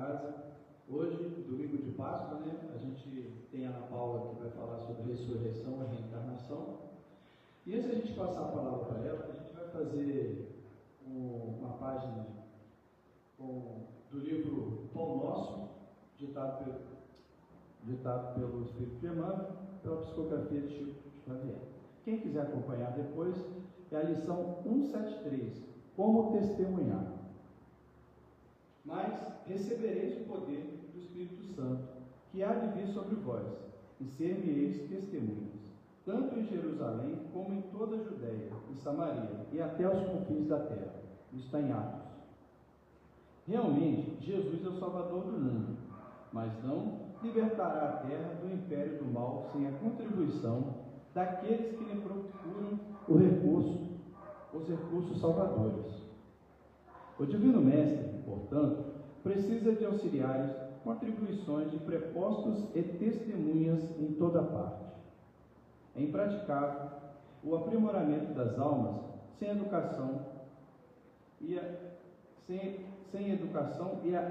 casa. Hoje, domingo de Páscoa, né? A gente tem a Ana Paula que vai falar sobre ressurreição e reencarnação. E antes de a gente passar a palavra para ela, a gente vai fazer uma página do livro Pão Nosso, ditado pelo Espírito de Emmanuel, pela psicografia de Chico Xavier. Quem quiser acompanhar depois, é a lição 173, como testemunhar. Mas recebereis o poder do Espírito Santo, que há de vir sobre vós, e ser-me-eis testemunhas, tanto em Jerusalém, como em toda a Judéia e Samaria, e até os confins da terra. Isso está em Atos. Realmente, Jesus é o Salvador do mundo, mas não libertará a terra do império do mal sem a contribuição daqueles que lhe procuram os recursos salvadores. O Divino Mestre, portanto, precisa de auxiliares, contribuições de prepostos e testemunhas em toda parte. É impraticável o aprimoramento das almas sem educação e a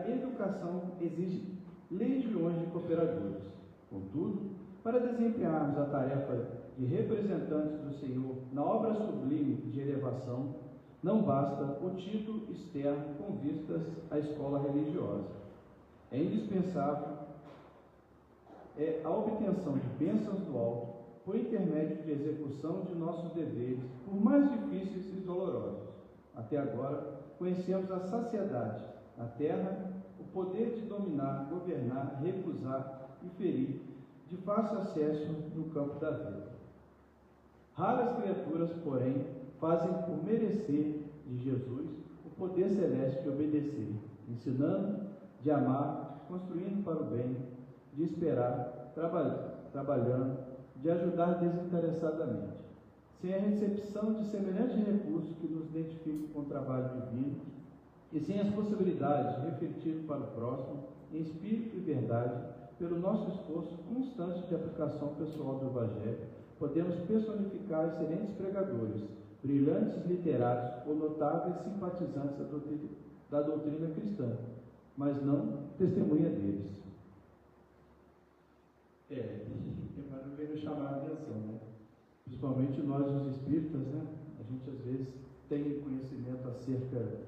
educação exige legiões de cooperadores. Contudo, para desempenharmos a tarefa de representantes do Senhor na obra sublime de elevação, não basta o título externo com vistas à escola religiosa. É indispensável a obtenção de bênçãos do alto por intermédio de execução de nossos deveres, por mais difíceis e dolorosos. Até agora, conhecemos a saciedade na terra, o poder de dominar, governar, recusar e ferir, de fácil acesso no campo da vida. Raras criaturas, porém, fazem por merecer de Jesus o poder celeste de obedecer, ensinando, de amar, construindo para o bem, de esperar, trabalhando, de ajudar desinteressadamente. Sem a recepção de semelhantes recursos que nos identifiquem com o trabalho divino, e sem as possibilidades de refletir para o próximo, em espírito e verdade, pelo nosso esforço constante de aplicação pessoal do Evangelho, podemos personificar excelentes pregadores, brilhantes literários ou notáveis simpatizantes da doutrina cristã, mas não testemunha deles. Emmanuel veio nos chamar a atenção, né? Principalmente nós, os espíritas, né? A gente às vezes tem conhecimento acerca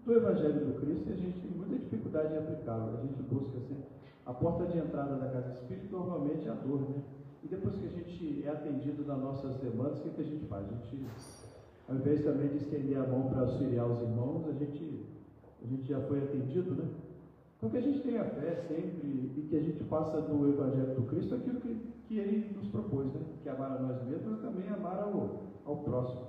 do Evangelho do Cristo e a gente tem muita dificuldade em aplicá-lo. A gente busca assim, a porta de entrada da casa espírita normalmente é a dor, né? E depois que a gente é atendido nas nossas demandas, o que a gente faz? A gente, ao invés também de estender a mão para auxiliar os irmãos, a gente já foi atendido, né? Então que a gente tenha fé sempre e que a gente faça do Evangelho do Cristo aquilo que Ele nos propôs, né? Que amar a nós mesmos, mas também amar ao próximo.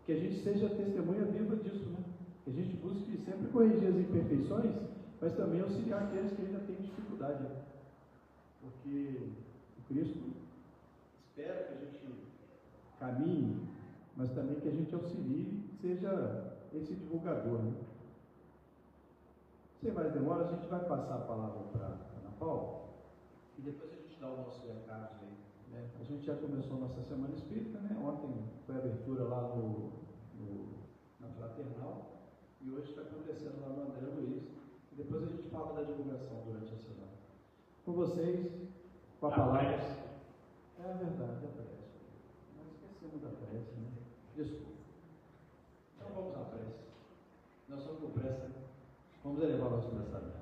Que a gente seja testemunha viva disso, né? Que a gente busque sempre corrigir as imperfeições, mas também auxiliar aqueles que ainda têm dificuldade, né? Porque o Cristo espera que a gente caminhe, mas também que a gente auxilie, seja esse divulgador, né? Sem mais demora, a gente vai passar a palavra para a Ana Paula e depois a gente dá o nosso recado aí, né? A gente já começou a nossa Semana Espírita, né? Ontem foi a abertura lá na Fraternal e hoje está acontecendo lá no André Luiz e depois a gente fala da divulgação durante a semana. Com vocês, com a palavra. É verdade, a prece. Nós esquecemos da prece, né? Desculpa. Então vamos à prece. Nós somos com pressa. Vamos elevar nosso pensamento.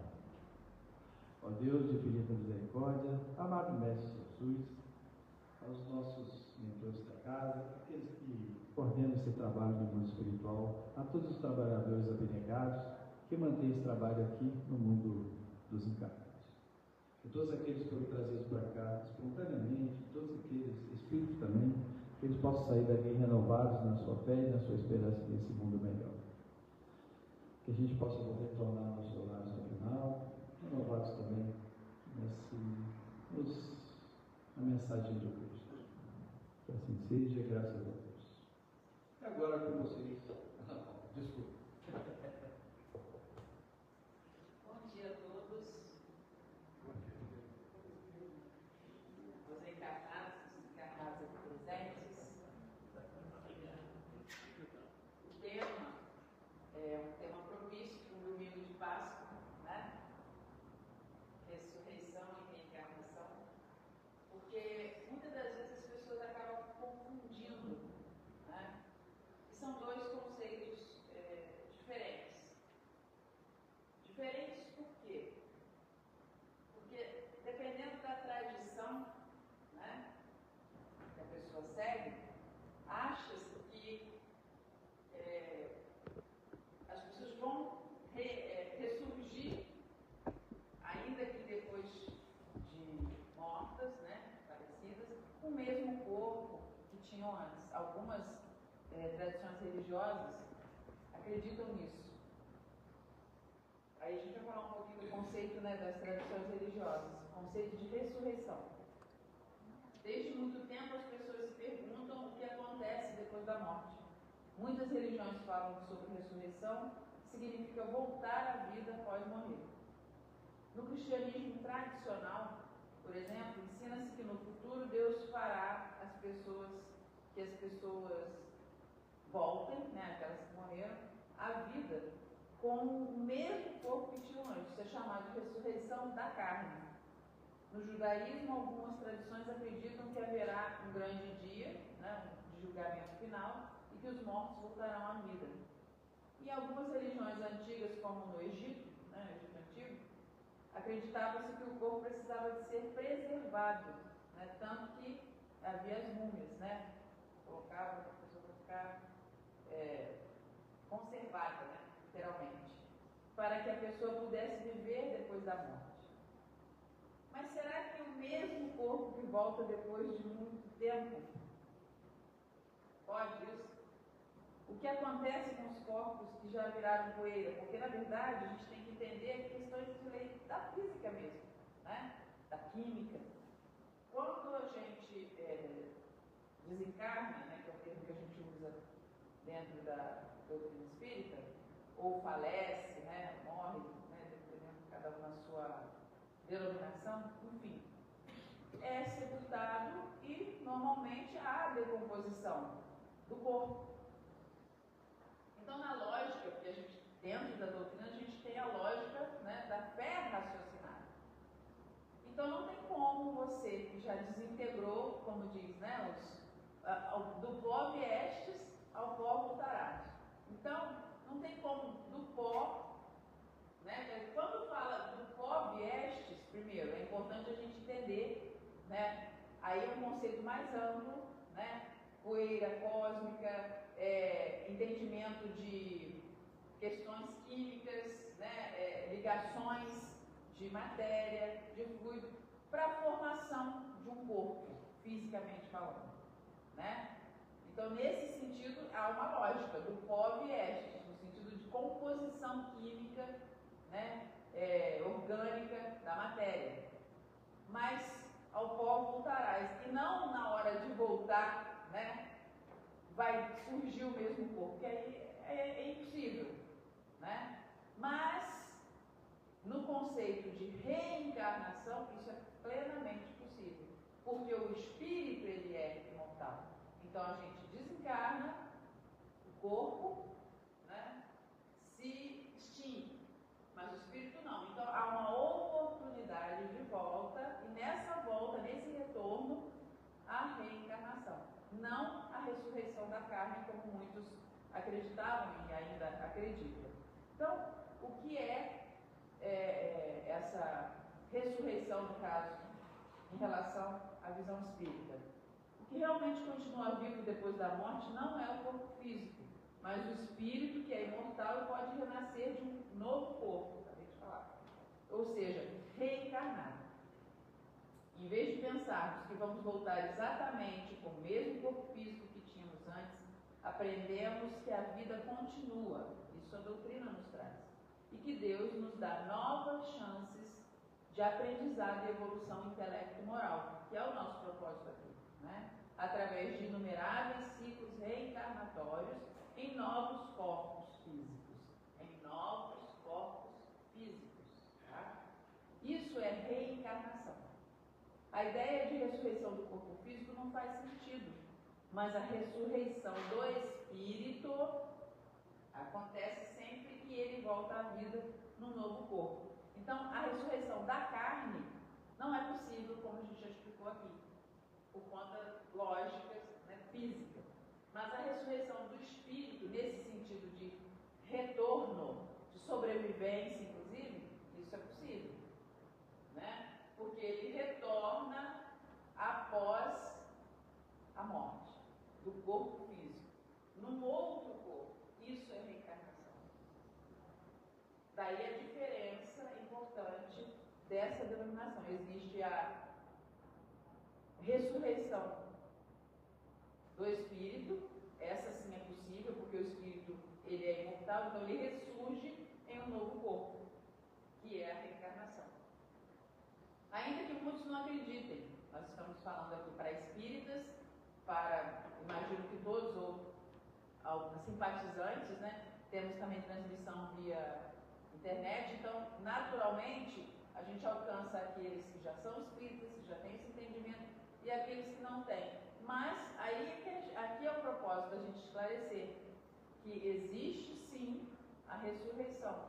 Ó Deus de infinita misericórdia, amado Mestre Jesus, aos nossos mentores da casa, aqueles que coordenam esse trabalho no mundo espiritual, a todos os trabalhadores abnegados que mantêm esse trabalho aqui no mundo dos encarnados. E todos aqueles que foram trazidos para cá espontaneamente, todos aqueles espíritos também, que eles possam sair daqui renovados na sua fé e na sua esperança nesse mundo melhor. Que a gente possa retornar ao nosso lar no final, renovados também na mensagem de Cristo. Que assim seja, graças a Deus. E agora com vocês. Desculpa. Bom dia a todos. Os encarnados, os encarnados aqui presentes. O tema é um tema propício para um domingo de Páscoa, tinham antes. Algumas tradições religiosas acreditam nisso. Aí a gente vai falar um pouquinho do conceito, né, das tradições religiosas, o conceito de ressurreição. Desde muito tempo as pessoas se perguntam o que acontece depois da morte. Muitas religiões falam sobre ressurreição, que significa voltar à vida após morrer. No cristianismo tradicional, por exemplo, ensina-se que no futuro Deus fará que as pessoas voltem, né, aquelas que morreram, à vida com o mesmo corpo que tinham antes. Isso é chamado de ressurreição da carne. No judaísmo, algumas tradições acreditam que haverá um grande dia, né, de julgamento final, e que os mortos voltarão à vida. Em algumas religiões antigas, como no Egito, né, Egito Antigo, acreditava-se que o corpo precisava de ser preservado, né, tanto que havia as múmias, né, colocava a pessoa para ficar conservada, né, literalmente, para que a pessoa pudesse viver depois da morte. Mas será que o mesmo corpo que volta depois de muito tempo pode isso? O que acontece com os corpos que já viraram poeira? Porque, na verdade, a gente tem que entender questões de lei da física mesmo, né? Da química. Quando a gente desencarna, né, que é o termo que a gente usa dentro da doutrina espírita, ou falece, né, morre, né, dependendo de cada um na sua denominação, enfim, é sepultado e normalmente há decomposição do corpo. Então, na lógica, porque a gente, dentro da doutrina, a gente tem a lógica, né, da fé raciocinada. Então, não tem como você, que já desintegrou, como diz, né, do pó viestes, ao pó voltarás. Então, não tem como do pó, né, quando fala do pó viestes, primeiro, é importante a gente entender, né, aí é um conceito mais amplo, né, poeira cósmica, entendimento de questões químicas, né, ligações de matéria, de fluido, para a formação de um corpo, fisicamente falando, né? Então, nesse sentido, há uma lógica do pó viestes, no sentido de composição química, né, orgânica da matéria. Mas ao pó voltarás, e não na hora de voltar, né, vai surgir o mesmo corpo, que aí é impossível, né? Mas no conceito de reencarnação, isso é plenamente possível, porque o espírito, ele é imortal. Então a gente desencarna, o corpo, né, se extingue, mas o espírito não. Então há uma oportunidade de volta, e nessa volta, nesse retorno, a reencarnação, não a ressurreição da carne, como muitos acreditavam e ainda acreditam. Então, o que essa ressurreição, no caso, em relação à visão espírita? O que realmente continua vivo depois da morte não é o corpo físico, mas o espírito, que é imortal e pode renascer de um novo corpo, acabei de falar. Ou seja, reencarnar. Em vez de pensarmos que vamos voltar exatamente com o mesmo corpo físico que tínhamos antes, aprendemos que a vida continua. Isso a doutrina nos traz. E que Deus nos dá novas chances de aprendizado e evolução intelecto-moral, que é o nosso propósito aqui, né? Através de inumeráveis ciclos reencarnatórios em novos corpos físicos. Em novos corpos físicos. Tá? Isso é reencarnação. A ideia de ressurreição do corpo físico não faz sentido, mas a ressurreição do espírito acontece sempre que ele volta à vida num novo corpo. Então, a ressurreição da carne não é possível, como a gente já explicou aqui, por conta lógicas, né, física. Mas a ressurreição do espírito, nesse sentido de retorno, de sobrevivência, inclusive, isso é possível, né? Porque ele retorna após a morte do corpo físico, num outro corpo. Isso é reencarnação. Daí a diferença importante dessa denominação. Existe a ressurreição do espírito. Essa sim é possível, porque o espírito ele é imortal, então ele ressurge em um novo corpo, que é a reencarnação. Ainda que muitos não acreditem, nós estamos falando aqui para espíritas, para, imagino que todos ou simpatizantes, né? Temos também transmissão via internet, então naturalmente a gente alcança aqueles que já são espíritas, que já têm esse entendimento, e aqueles que não têm. Mas aí aqui é o propósito da gente esclarecer que existe sim a ressurreição,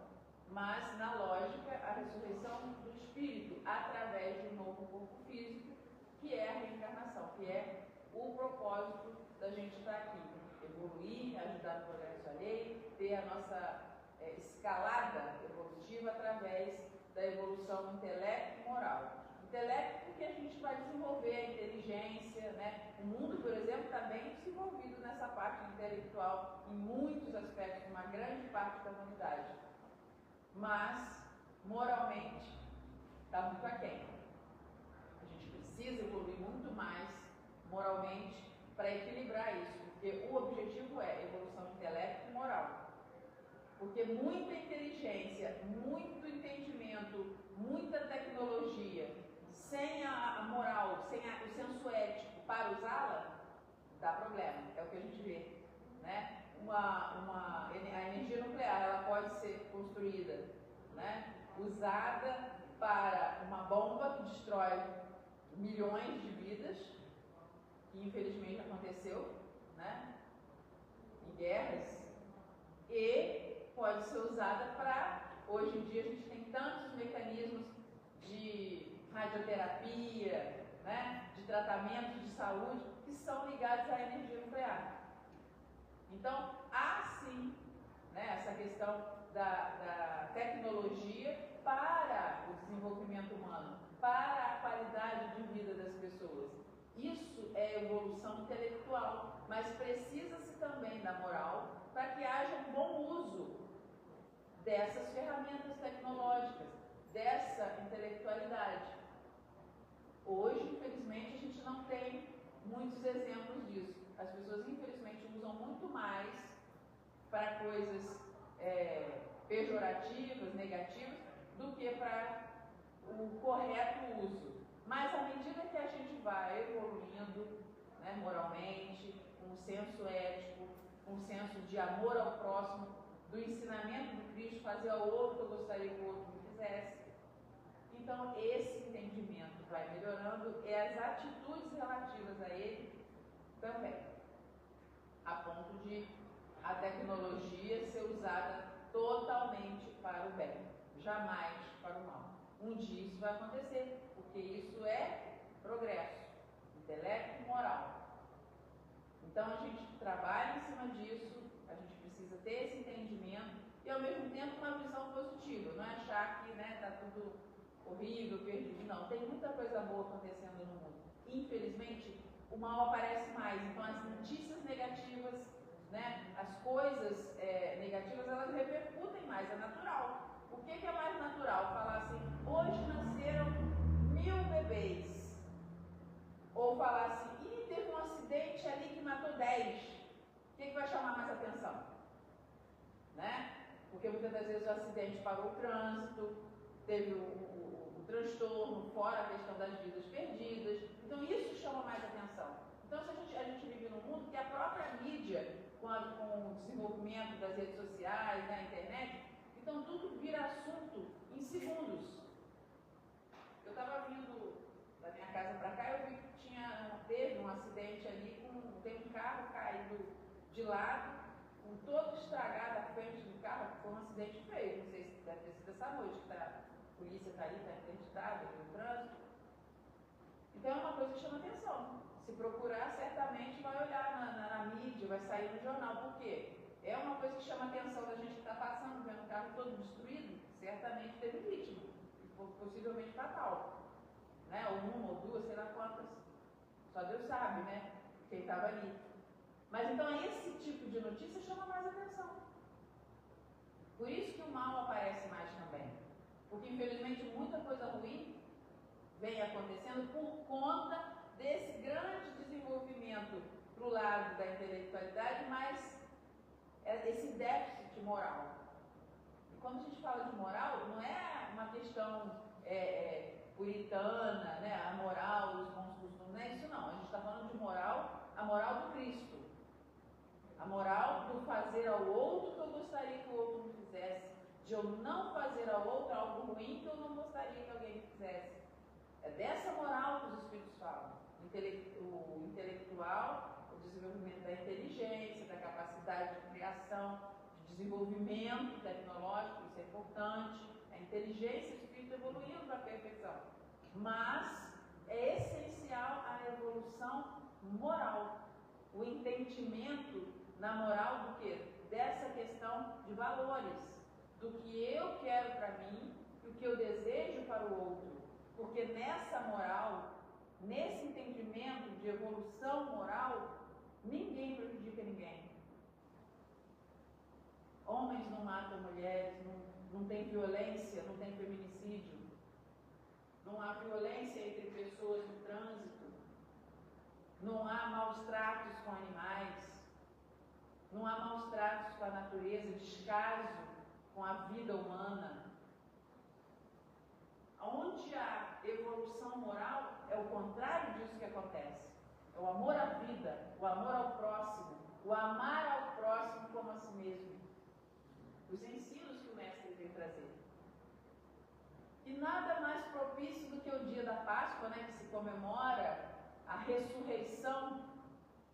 mas na lógica a ressurreição do espírito através de um novo corpo físico, que é a reencarnação, que é o propósito da gente estar aqui, evoluir, ajudar no progresso alheio, ter a nossa escalada evolutiva através da evolução intelecto e moral. Intelecto porque a gente vai desenvolver a inteligência, né? O mundo, por exemplo, está bem desenvolvido nessa parte intelectual, em muitos aspectos, uma grande parte da humanidade. Mas, moralmente, está muito aquém. A gente precisa evoluir muito mais moralmente para equilibrar isso, porque o objetivo é evolução intelecto e moral. Porque muita inteligência, muito entendimento, muita tecnologia, sem a moral, sem o senso ético para usá-la, dá problema, é o que a gente vê, né? A energia nuclear, ela pode ser construída, né? Usada para uma bomba que destrói milhões de vidas, que infelizmente aconteceu, né? Em guerras, e pode ser usada para, hoje em dia a gente tem tantos mecanismos de radioterapia, né, de tratamentos de saúde, que são ligados à energia nuclear. Então, há sim, né, essa questão da tecnologia para o desenvolvimento humano, para a qualidade de vida das pessoas. Isso é evolução intelectual, mas precisa-se também da moral para que haja um bom uso dessas ferramentas tecnológicas, dessa intelectualidade. Hoje, infelizmente, a gente não tem muitos exemplos disso. As pessoas, infelizmente, usam muito mais para coisas pejorativas, negativas, do que para o correto uso. Mas à medida que a gente vai evoluindo, né, moralmente, com um senso ético, com um senso de amor ao próximo, do ensinamento do Cristo, fazer ao outro que eu gostaria que o outro me fizesse. Então, esse entendimento vai melhorando e as atitudes relativas a ele também, a ponto de a tecnologia ser usada totalmente para o bem, jamais para o mal. Um dia isso vai acontecer, porque isso é progresso, intelecto e moral. Então a gente trabalha em cima disso, a gente precisa ter esse entendimento e ao mesmo tempo uma visão positiva, não é achar que está tudo horrível, perdido. Não, tem muita coisa boa acontecendo no mundo. Infelizmente, o mal aparece mais, então as notícias negativas, né, as coisas negativas, elas repercutem mais, é natural. O que é mais natural? Falar assim, hoje nasceram 1000 bebês. Ou falar assim, teve um acidente ali que matou 10. O que vai chamar mais atenção? Né? Porque muitas das vezes o acidente parou o trânsito, teve o transtorno, fora a questão das vidas perdidas. Então isso chama mais atenção. Então se a gente vive num mundo que a própria mídia, com o desenvolvimento das redes sociais, da internet, então tudo vira assunto em segundos. Eu estava vindo da minha casa para cá, eu vi que teve um acidente ali, tem um carro caído de lado, com todo estragado a frente do carro, foi um acidente feio, não sei se deve ter sido essa noite, que a polícia está ali, está interditada no trânsito. Então é uma coisa que chama atenção. Se procurar, certamente vai olhar na mídia, vai sair no jornal. Por quê? É uma coisa que chama atenção da gente que está passando, vendo o carro todo destruído, certamente teve vítima, possivelmente fatal. Né? Ou uma, ou duas, sei lá quantas. Só Deus sabe, né? Quem estava ali. Mas então esse tipo de notícia chama mais atenção. Por isso que o mal aparece mais também. Porque infelizmente muita coisa ruim vem acontecendo por conta desse grande desenvolvimento para o lado da intelectualidade, mas esse déficit moral. E quando a gente fala de moral, não é uma questão puritana, né? A moral, os bons costumes, não é isso não. A gente está falando de moral, a moral do Cristo. A moral do fazer ao outro que eu gostaria que o outro me fizesse. De eu não fazer ao outro algo ruim que eu não gostaria que alguém fizesse. É dessa moral que os Espíritos falam. O intelectual, o desenvolvimento da inteligência, da capacidade de criação, de desenvolvimento tecnológico, isso é importante. A inteligência e o espírito evoluindo para a perfeição. Mas é essencial a evolução moral. O entendimento na moral do quê? Dessa questão de valores. Do que eu quero para mim e o que eu desejo para o outro. Porque nessa moral, nesse entendimento de evolução moral, ninguém prejudica ninguém. Homens não matam mulheres, não tem violência, não tem feminicídio. Não há violência entre pessoas no trânsito. Não há maus tratos com animais. Não há maus tratos com a natureza, descaso com a vida humana. Onde há evolução moral, é o contrário disso que acontece. É o amor à vida, o amor ao próximo, o amar ao próximo como a si mesmo. Os ensinos que o Mestre vem trazer. E nada mais propício do que o dia da Páscoa, né, que se comemora a ressurreição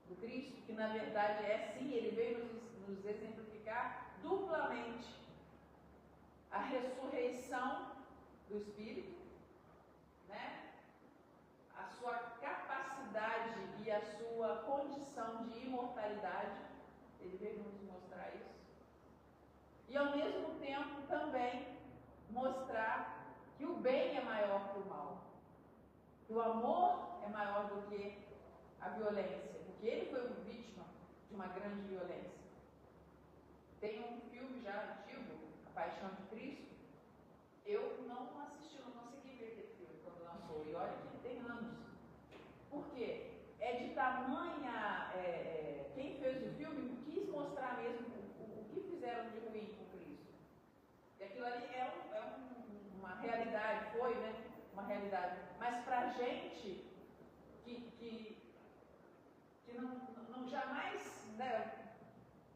do Cristo, que na verdade é sim, ele veio nos exemplificar duplamente a ressurreição do Espírito, né? A sua capacidade e a sua condição de imortalidade, ele veio nos mostrar isso. E ao mesmo tempo também mostrar que o bem é maior que o mal, que o amor é maior do que a violência, porque ele foi vítima de uma grande violência. Tem um filme já antigo, A Paixão de Cristo. Eu não assisti, não consegui ver aquele filme quando lançou, e olha que tem anos. Por quê? É de tamanha... quem fez o filme quis mostrar mesmo o que fizeram de ruim com Cristo. E aquilo ali uma realidade, foi, né? Uma realidade. Mas para a gente que não jamais, né,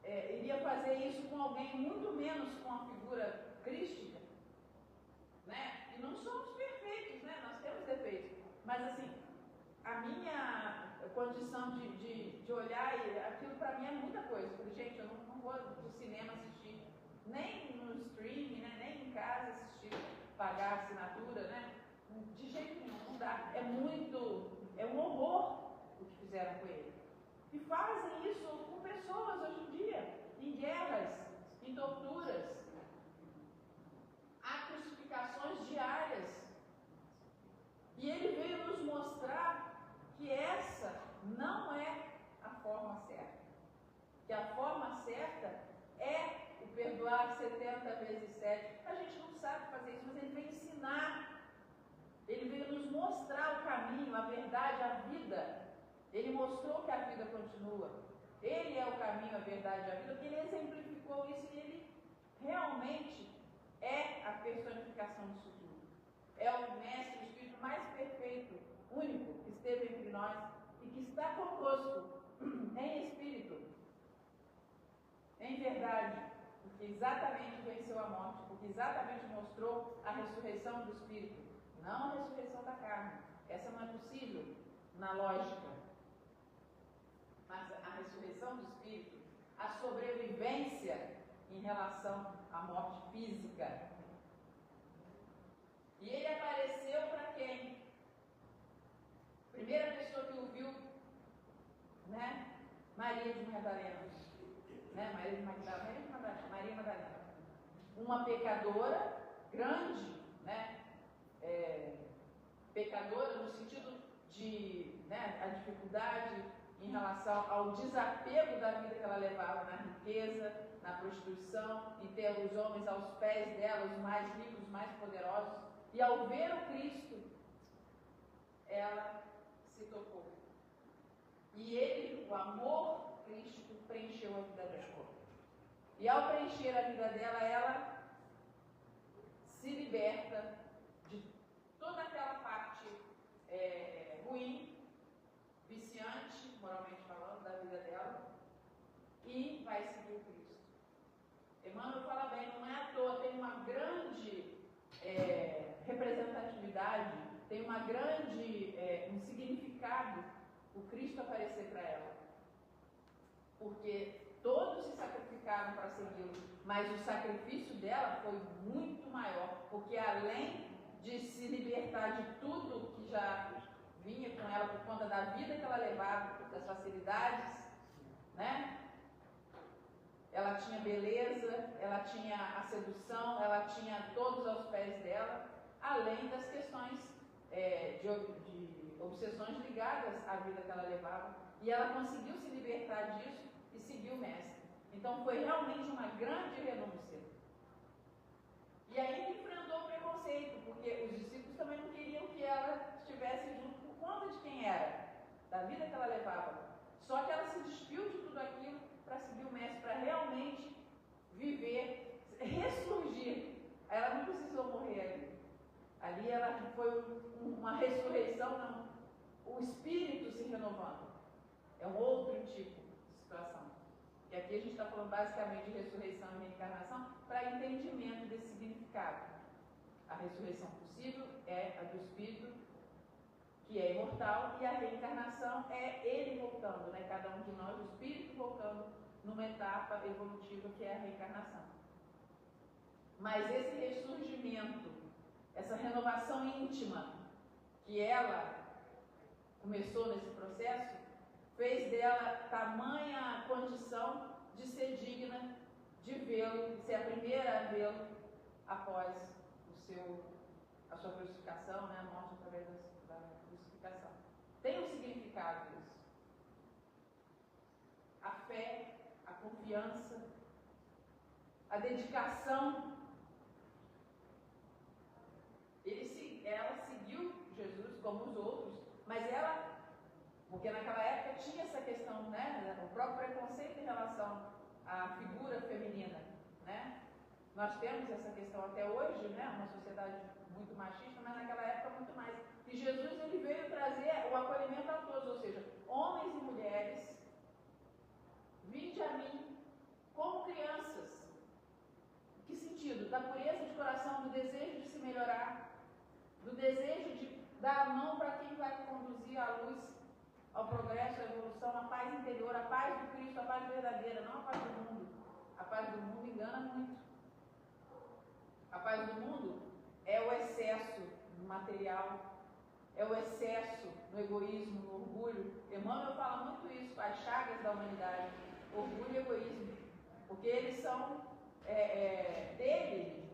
iria fazer isso com alguém, muito menos com a figura crística, né? E não somos perfeitos, né? Nós temos defeitos. Mas assim, a minha condição de olhar, aquilo para mim é muita coisa. Eu falei, gente, eu não vou do cinema assistir, nem no streaming, né? Nem em casa assistir, pagar assinatura, né? De jeito nenhum, não dá. É um horror o que fizeram com ele. E fazem isso com pessoas hoje em dia, em guerras, em torturas. Há crucificações diárias. E ele veio nos mostrar que essa não é a forma certa. Que a forma certa é o perdoar 70 vezes 7. A gente não sabe fazer isso, mas ele veio ensinar. Ele veio nos mostrar o caminho, a verdade, a vida. Ele mostrou que a vida continua. Ele é o caminho, a verdade e a vida, porque ele exemplificou isso e ele realmente é a personificação disso tudo. É o Mestre, o Espírito mais perfeito, único, que esteve entre nós e que está conosco em espírito, em verdade, porque exatamente venceu a morte, porque exatamente mostrou a ressurreição do Espírito, não a ressurreição da carne. Essa não é possível na lógica. Mas a ressurreição do Espírito, a sobrevivência em relação à morte física. E ele apareceu para quem? Primeira pessoa que o viu, né? Maria de Madalena. Né? Maria Madalena. Uma pecadora grande, né? Pecadora no sentido de, né, a dificuldade em relação ao desapego da vida que ela levava na riqueza, na prostituição, em ter os homens aos pés dela, os mais ricos, os mais poderosos. E ao ver o Cristo, ela se tocou. E o amor Cristo, preencheu a vida dela. E ao preencher a vida dela, ela se liberta de toda aquela parte ruim, viciante, moralmente falando, da vida dela, e vai seguir o Cristo. Emmanuel fala bem, não é à toa, tem uma grande representatividade, tem uma grande, um significado o Cristo aparecer para ela. Porque todos se sacrificaram para segui-lo, mas o sacrifício dela foi muito maior, porque além de se libertar de tudo que já vinha com ela por conta da vida que ela levava, das facilidades, né? Ela tinha beleza, ela tinha a sedução, ela tinha todos aos pés dela, além das questões de obsessões ligadas à vida que ela levava, e ela conseguiu se libertar disso e seguir o mestre. Então foi realmente uma grande renúncia. E ainda enfrentou o preconceito, porque os discípulos também não queriam que ela estivesse junto por conta de quem era, da vida que ela levava. Só que ela se despiu de tudo aquilo para seguir o mestre, para realmente viver, ressurgir. Ela não precisou morrer ali. Ali ela foi uma ressurreição, não. O espírito se renovando. É um outro tipo de situação. E aqui a gente está falando basicamente de ressurreição e reencarnação para entendimento desse significado. A ressurreição possível é a do espírito, que é imortal, e a reencarnação é ele voltando, né? Cada um de nós, o espírito voltando numa etapa evolutiva que é a reencarnação. Mas esse ressurgimento, essa renovação íntima que ela começou nesse processo, fez dela tamanha condição de ser digna de vê-lo, de ser a primeira a vê-lo após a sua crucificação, né? A morte através da crucificação. Tem um significado isso. A fé, a confiança, a dedicação. Ela seguiu Jesus como os outros, mas ela, porque naquela época tinha essa questão, né, o próprio preconceito em relação à figura feminina, né? Nós temos essa questão até hoje, né, uma sociedade muito machista, mas naquela época muito mais. E Jesus, ele veio trazer o acolhimento a todos, ou seja, homens e mulheres, vinde a mim como crianças. Que sentido? Da pureza de coração, do desejo de se melhorar, do desejo de dar a mão para quem vai conduzir à luz, ao progresso, à evolução, à paz interior, a paz do Cristo, a paz verdadeira, não a paz do mundo. A paz do mundo engana muito. A paz do mundo é o excesso no material, é o excesso no egoísmo, no orgulho. Emmanuel fala muito isso, as chagas da humanidade, orgulho e egoísmo, porque eles são,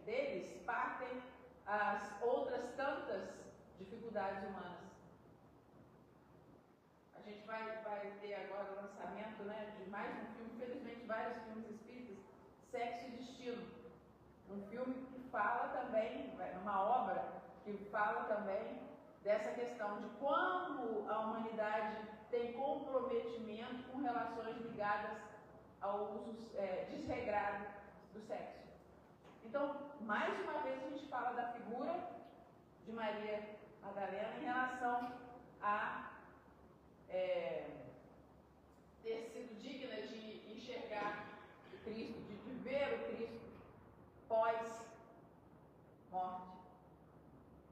deles partem as outras tantas dificuldades humanas. A gente vai ter agora o lançamento, né, de mais um filme, infelizmente vários filmes espíritas, Sexo e Destino. Um filme que fala também, uma obra que fala também dessa questão de como a humanidade tem comprometimento com relações ligadas ao uso desregrado do sexo. Então, mais uma vez a gente fala da figura de Maria Madalena em relação a ter sido digna de enxergar Cristo, de ver o Cristo pós-morte.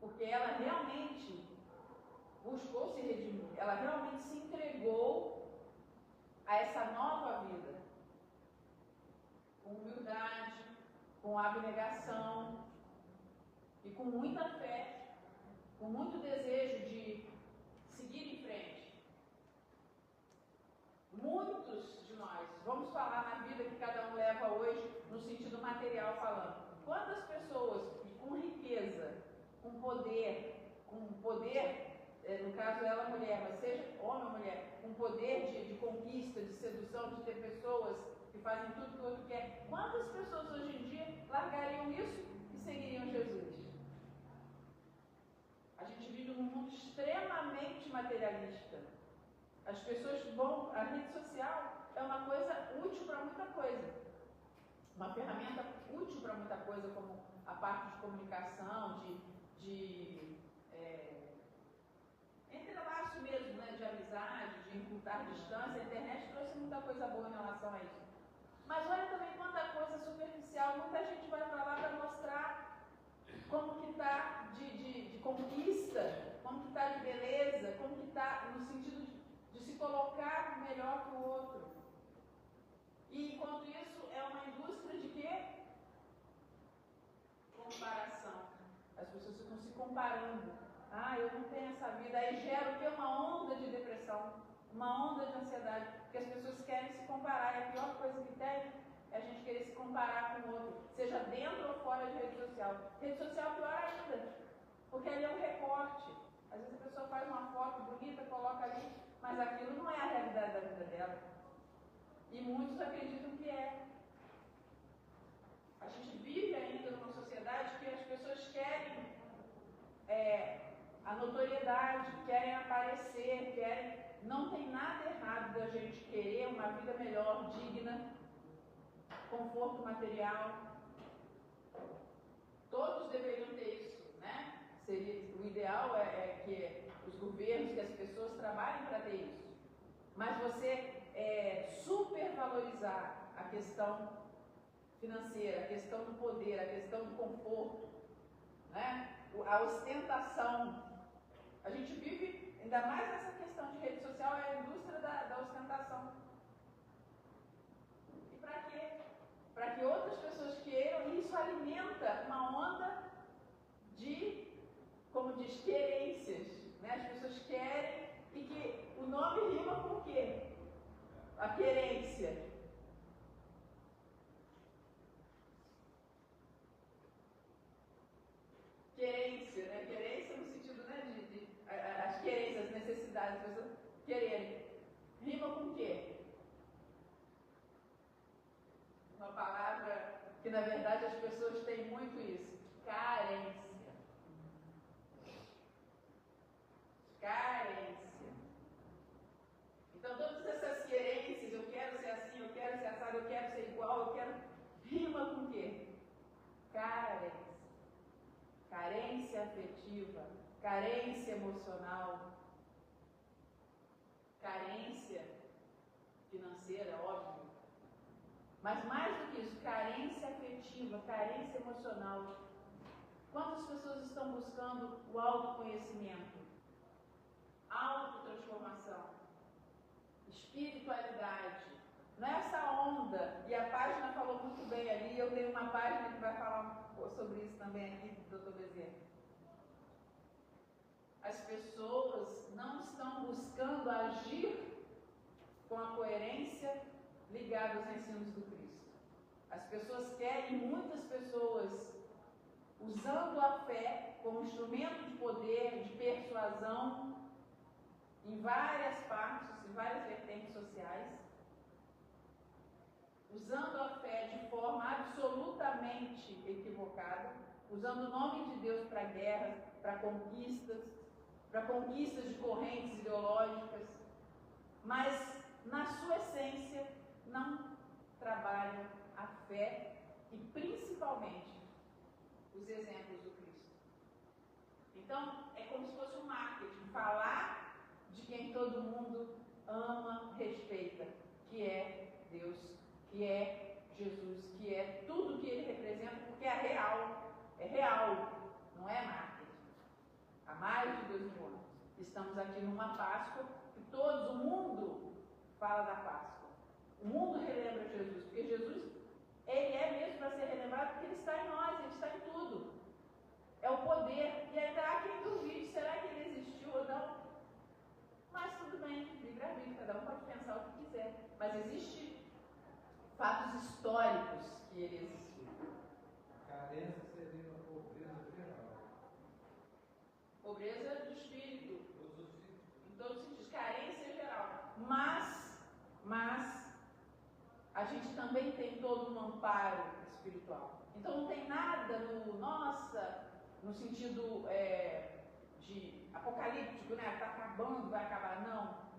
Porque ela realmente buscou se redimir, ela realmente se entregou a essa nova vida, com humildade, com abnegação e com muita fé, com muito desejo de seguir em frente. Muitos de nós, vamos falar na vida que cada um leva hoje, no sentido material falando, quantas pessoas com riqueza, com poder, no caso ela mulher, mas seja homem ou mulher, com poder de conquista, de sedução, de ter pessoas que fazem tudo que o outro quer, quantas pessoas hoje em dia largariam isso e seguiriam Jesus? A gente vive num mundo extremamente materialista. As pessoas vão, a rede social é uma coisa útil para muita coisa, uma ferramenta útil para muita coisa, como a parte de comunicação, entrelaço mesmo, né, de amizade, de encurtar distância. A internet trouxe muita coisa boa em relação a isso. Mas olha também quanta coisa superficial, muita gente vai para lá para mostrar como que está de conquista, como que está de beleza, como que está no sentido de se colocar melhor que o outro. E enquanto isso é uma indústria de quê? Comparação. As pessoas ficam se comparando. Eu não tenho essa vida. Aí gera o quê? Uma onda de depressão, uma onda de ansiedade, porque as pessoas querem se comparar. E a pior coisa que tem é a gente querer se comparar com o outro, seja dentro ou fora de rede social. Rede social é pior ainda, porque ali é um recorte. Às vezes a pessoa faz uma foto bonita, coloca ali, mas aquilo não é a realidade da vida dela. E muitos acreditam que é. A gente vive ainda numa sociedade que as pessoas querem a notoriedade, querem aparecer, não tem nada errado da gente querer uma vida melhor, digna, conforto material. Todos deveriam ter isso, né? O ideal é que os governos, que as pessoas trabalhem para ter isso. Mas você supervalorizar a questão financeira, a questão do poder, a questão do conforto, né? A ostentação. A gente vive, ainda mais nessa questão de rede social, é a indústria da ostentação. E para quê? Para que outras pessoas queiram, e isso alimenta uma onda de, como diz, querências, né? As pessoas querem, e que o nome rima com o quê? A querência. Querência, né? Querência no sentido, né, as querências, as necessidades, as pessoas quererem. Rima com o quê? Uma palavra que, na verdade, as pessoas têm muito isso. Carência. Carência. Então, todas essas querências, eu quero ser assim, eu quero ser assado, eu quero ser igual, eu quero... Rima com o quê? Carência. Carência afetiva, carência emocional, carência financeira, óbvio. Mas mais do que isso, carência afetiva, carência emocional. Quantas pessoas estão buscando o autoconhecimento, autotransformação, espiritualidade? Nessa onda, e a página falou muito bem ali, eu tenho uma página que vai falar sobre isso também aqui, do Dr. Bezerra. As pessoas não estão buscando agir com a coerência ligada aos ensinos do Cristo. As pessoas querem, muitas pessoas, usando a fé como instrumento de poder, de persuasão, em várias partes, em várias vertentes sociais, usando a fé de forma absolutamente equivocada, usando o nome de Deus para guerras, para conquistas de correntes ideológicas, mas na sua essência não trabalham a fé e principalmente os exemplos do Cristo. Então é como se fosse um marketing, falar de quem todo mundo ama, respeita, que é Deus, que é Jesus, que é tudo que ele representa, porque é real, não é marketing. Há mais de 2000 anos. Estamos aqui numa Páscoa que o mundo fala da Páscoa. O mundo relembra Jesus, porque Jesus, ele é mesmo para ser relembrado, porque ele está em nós, ele está em tudo. É o poder. E ainda há quem duvide, será que ele existiu ou não? Mas tudo bem, livre-arbítrio, cada um pode pensar o que quiser. Mas existem fatos históricos que ele existiu. Carência seria uma pobreza geral. Pobreza do espírito. Em todos os sentidos. Carência geral. Mas a gente também tem todo um amparo espiritual. Então não tem nada no sentido de apocalíptico, né? Está acabando, vai acabar. Não.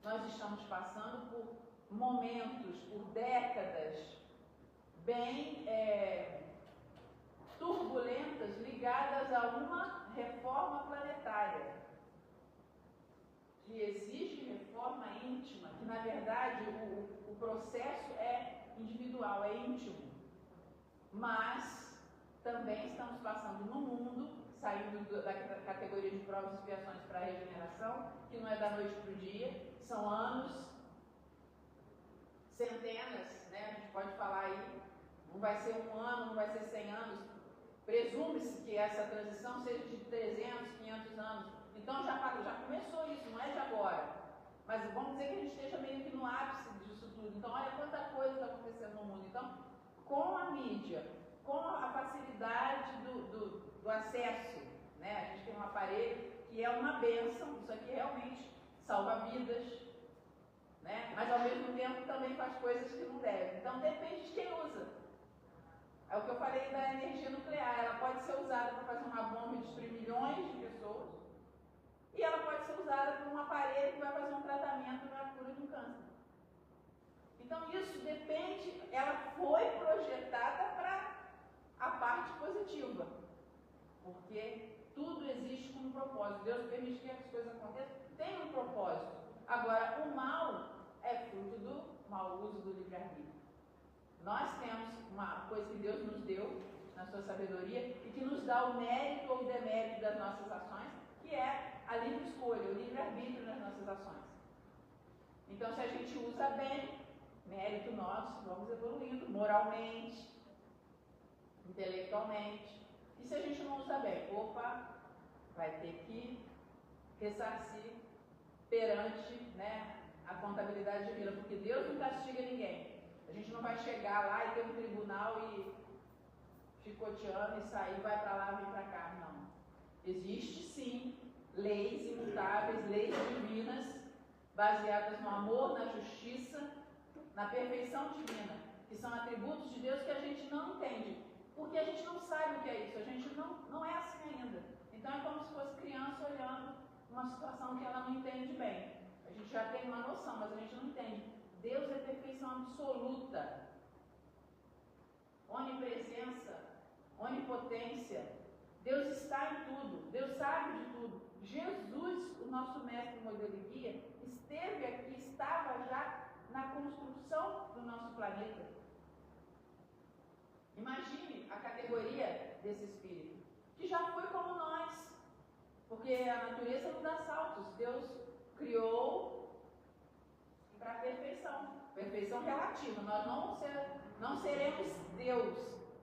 nós estamos passando por momentos, por décadas bem turbulentas ligadas a uma reforma planetária que exige reforma íntima, que na verdade o processo é individual, é íntimo, mas também estamos passando no mundo, saindo da categoria de provas e expiações para a regeneração, que não é da noite para o dia, são anos, centenas, né? A gente pode falar aí, não vai ser um ano, não vai ser 100 anos, presume-se que essa transição seja de 300, 500 anos, então já começou isso, não é de agora, mas vamos dizer que a gente esteja meio que no ápice disso tudo, então olha quanta coisa está acontecendo no mundo. Então, com a mídia, com a facilidade do acesso, né? A gente tem um aparelho que é uma bênção, isso aqui realmente salva vidas, né? Mas ao mesmo tempo também faz coisas que não deve. Então depende de quem usa. É o que eu falei da energia nuclear, ela pode ser usada para fazer uma bomba e destruir milhões de pessoas, e ela pode ser usada por um aparelho que vai fazer um tratamento na cura de um câncer. Então isso depende, ela foi projetada para a parte positiva, porque tudo existe com um propósito. Deus permite que as coisas aconteçam, tem um propósito. Agora, o mal é fruto do mau uso do livre-arbítrio. Nós temos uma coisa que Deus nos deu na sua sabedoria e que nos dá o mérito ou o demérito das nossas ações, que é a livre escolha, o livre-arbítrio nas nossas ações. Então, se a gente usa bem, mérito nosso, vamos evoluindo moralmente, intelectualmente. E se a gente não usa bem, vai ter que ressarcir perante, né, a contabilidade divina, porque Deus não castiga ninguém. A gente não vai chegar lá e ter um tribunal e chicoteando e sair, vai para lá, vem para cá. Não. Existe sim leis imutáveis, leis divinas, baseadas no amor, na justiça, na perfeição divina, que são atributos de Deus que a gente não entende, porque a gente não sabe o que é isso, a gente não é assim ainda. Então é como se fosse criança olhando uma situação que ela não entende bem. A gente já tem uma noção, mas a gente não entende. Deus é perfeição absoluta, onipresença, onipotência. Deus está em tudo, Deus sabe de tudo. Jesus, o nosso mestre, modelo e guia, esteve aqui, estava já na construção do nosso planeta. Imagine a categoria desse espírito, que já foi como nós, porque a natureza não dá saltos. Deus criou para a perfeição relativa. Nós não seremos Deus,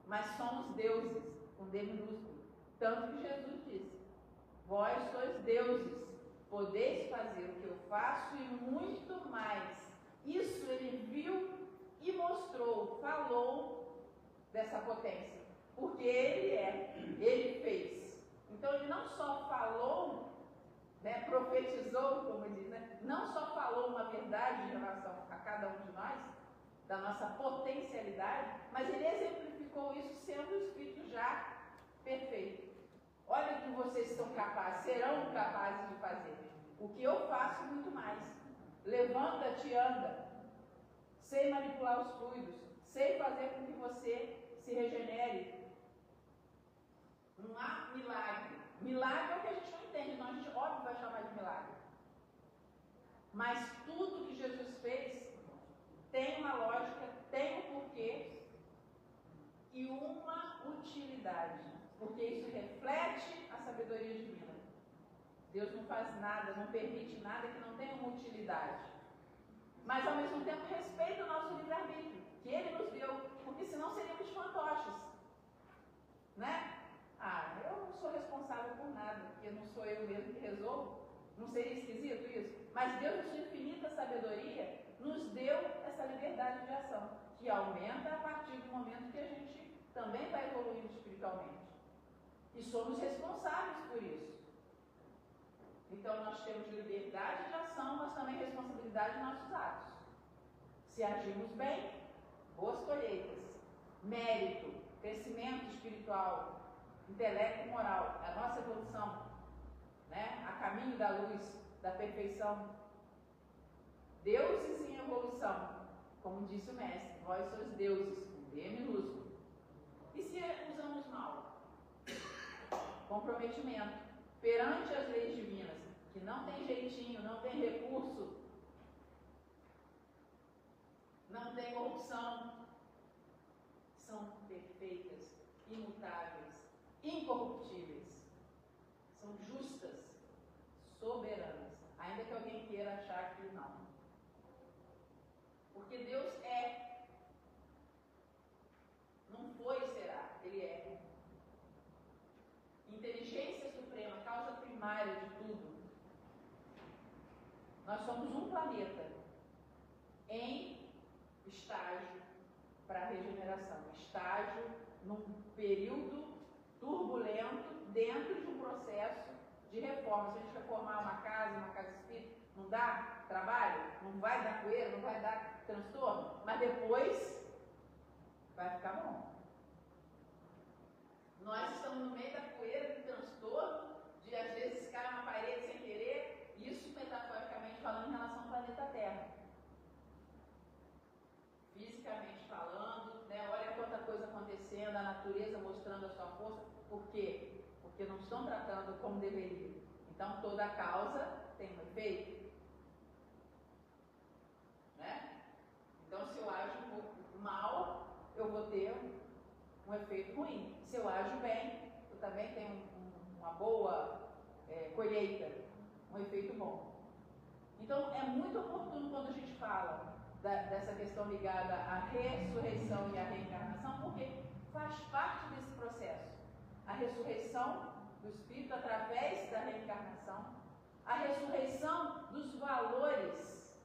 mas somos deuses, com D minúsculo. Tanto que Jesus disse: vós sois deuses, podeis fazer o que eu faço e muito mais. Isso ele viu e mostrou, falou dessa potência, porque ele fez. Então ele não só falou, né, profetizou, como diz, né, não só falou uma verdade em relação a cada um de nós, da nossa potencialidade, mas ele exemplificou isso sendo o Espírito já perfeito. Olha o que vocês são capazes, serão capazes de fazer. O que eu faço, muito mais. Levanta-te e anda. Sei manipular os fluidos. Sei fazer com que você se regenere. Não há milagre. Milagre é o que a gente não entende. Então a gente, óbvio, vai chamar de milagre. Mas tudo que Jesus fez tem uma lógica, tem um porquê e uma utilidade. Porque isso reflete a sabedoria divina. Deus não faz nada, não permite nada que não tenha uma utilidade. Mas ao mesmo tempo respeita o nosso livre-arbítrio, que Ele nos deu, porque senão seríamos fantoches. Né? Eu não sou responsável por nada, porque não sou eu mesmo que resolvo. Não seria esquisito isso? Mas Deus, em sua infinita sabedoria, nos deu essa liberdade de ação, que aumenta a partir do momento que a gente também vai evoluindo espiritualmente. E somos responsáveis por isso. Então nós temos liberdade de ação, mas também responsabilidade de nossos atos. Se agimos bem, boas colheitas, mérito, crescimento espiritual, intelecto e moral, a nossa evolução, né? A caminho da luz, da perfeição. Deuses em evolução, como disse o mestre, vós sois deuses, com D minúsculo. E se usamos mal? Comprometimento perante as leis divinas, que não tem jeitinho, não tem recurso, não tem corrupção, são perfeitas, imutáveis, incorruptíveis, são justas, soberanas, ainda que alguém queira achar que não. Porque Deus é, não foi e será, Ele é. Inteligência suprema, causa primária de tudo. Nós somos um planeta em estágio para regeneração, estágio num período turbulento dentro de um processo de reforma. Se a gente reformar uma casa espírita, não dá trabalho, não vai dar poeira, não vai dar transtorno, mas depois vai ficar bom. Nós estamos no meio da poeira, do transtorno, de às vezes cair uma parede sem querer, isso metaforicamente falando em relação ao planeta Terra. Fisicamente falando, né? Olha quanta coisa acontecendo, a natureza mostrando a sua força. Por quê? Porque não estão tratando como deveria. Então toda causa tem um efeito. Né? Então se eu ajo mal, eu vou ter um efeito ruim. Se eu ajo bem, eu também tenho uma boa colheita, um efeito bom. Então é muito oportuno quando a gente fala dessa questão ligada à ressurreição e à reencarnação, porque faz parte desse processo. A ressurreição do Espírito através da reencarnação, a ressurreição dos valores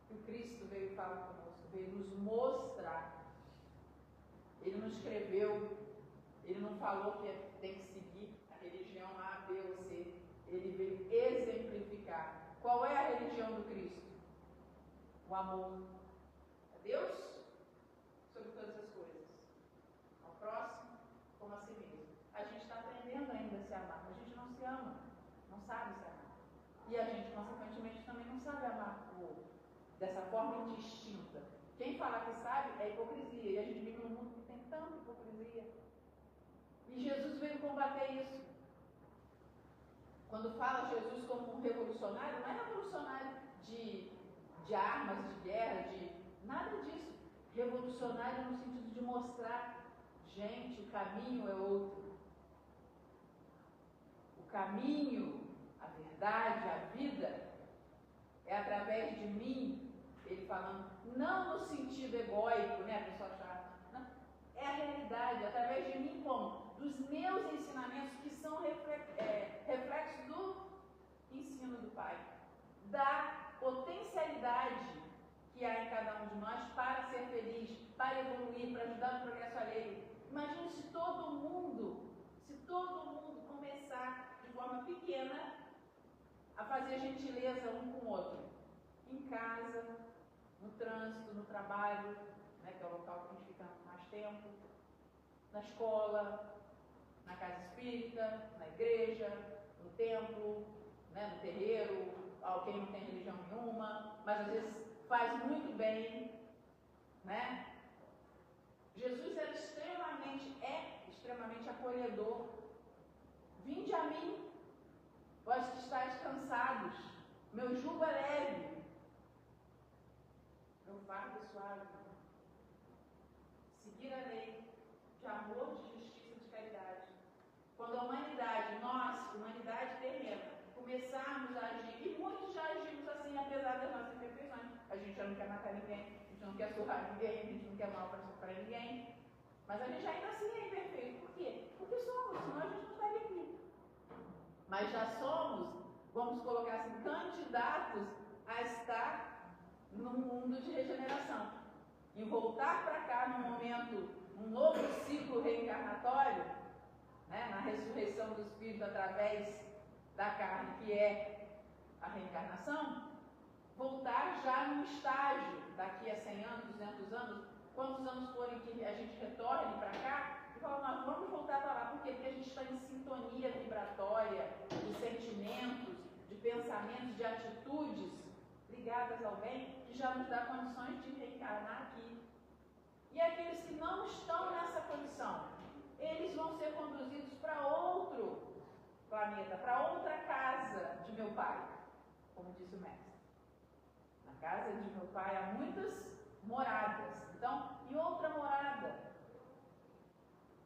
que o Cristo veio falar conosco, veio nos mostrar. Ele não escreveu, ele não falou que tem que seguir a religião A, B ou C. Ele veio exemplificar. Qual é a religião do Cristo? O amor a Deus sobre todas as coisas, ao próximo como a si mesmo. A gente está aprendendo ainda a se amar, a gente não se ama, não sabe se amar. E a gente, consequentemente, também não sabe amar o outro dessa forma indistinta. Quem fala que sabe é hipocrisia, e a gente vive num mundo que tem tanta hipocrisia. E Jesus veio combater isso. Quando fala Jesus como um revolucionário, não é revolucionário de armas, de guerra, de nada disso. Revolucionário no sentido de mostrar, gente, o caminho é outro. O caminho, a verdade, a vida é através de mim. Ele falando, não no sentido egóico, né? A pessoa achava, não, é a realidade, através de mim como? Dos meus ensinamentos que são reflexos do ensino do Pai, da potencialidade que há em cada um de nós para ser feliz, para evoluir, para ajudar no progresso alheio. Imagine se todo mundo começar de forma pequena a fazer gentileza um com o outro, em casa, no trânsito, no trabalho, né, que é o local que a gente fica mais tempo, na escola, na casa espírita, na igreja, no templo, né, no terreiro, alguém não tem religião nenhuma, mas às vezes faz muito bem, né? Jesus era extremamente acolhedor. Vinde a mim, vós que estáis cansados, meu jugo é leve, meu fardo é suave. Seguir a lei de amor, de justiça e de caridade. Quando a humanidade, nós, humanidade terrena, começarmos a agir, e muitos já agimos assim, apesar das nossas imperfeições. A gente já não quer matar ninguém, a gente não quer surrar ninguém, a gente não quer mal para ninguém. Mas a gente ainda assim é imperfeito. Por quê? Porque somos, senão a gente não estaria aqui. Mas já somos, vamos colocar assim, candidatos a estar num mundo de regeneração. E voltar para cá num momento, um novo ciclo reencarnatório, né, na ressurreição do Espírito através da carne, que é a reencarnação, voltar já num estágio, daqui a 100 anos, 200 anos, quantos anos forem que a gente retorne para cá, e falar, nós vamos voltar para lá. Por quê? Porque a gente está em sintonia vibratória de sentimentos, de pensamentos, de atitudes ligadas ao bem, que já nos dá condições de reencarnar aqui. E aqueles que não estão nessa condição, eles vão ser conduzidos para outro planeta, para outra casa de meu pai, como disse o mestre. Na casa de meu pai há muitas moradas. Então, e outra morada?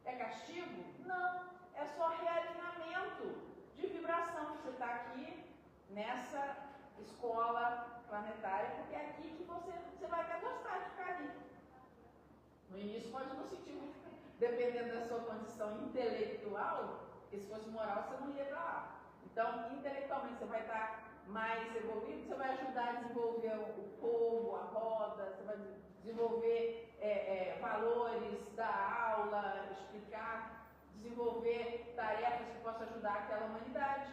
É castigo? Não, é só realinhamento de vibração. Você está aqui nessa escola planetária, porque é aqui que você vai até gostar de ficar ali. No início pode não sentir muito, dependendo da sua condição intelectual, porque se fosse moral você não ia para lá. Então, intelectualmente você vai estar mais evoluído, você vai ajudar a desenvolver o povo, a roda, você vai desenvolver valores da aula, explicar, desenvolver tarefas que possam ajudar aquela humanidade.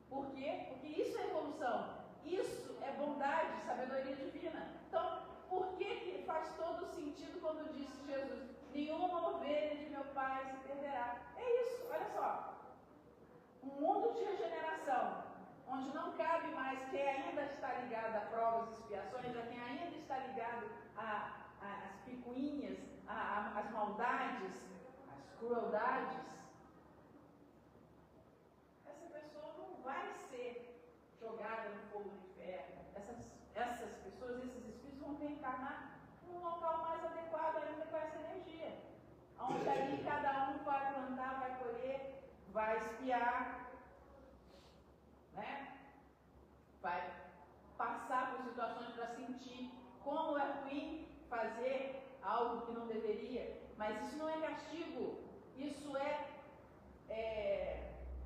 Por quê? Porque isso é evolução, isso é bondade, sabedoria divina. Então, por que faz todo sentido quando disse Jesus, nenhuma ovelha de meu pai se perderá? É isso, olha só. Um mundo de regeneração, onde não cabe mais quem ainda está ligado a provas e expiações, a quem ainda está ligado às picuinhas, às maldades, às crueldades. Essa pessoa não vai ser jogada no fogo do inferno. Essas pessoas, esses espíritos vão reencarnar num local mais adequado ainda com essa energia. Onde ali cada um vai plantar, vai colher, vai espiar, né? Vai passar por situações para sentir como é ruim fazer algo que não deveria. Mas isso não é castigo, isso é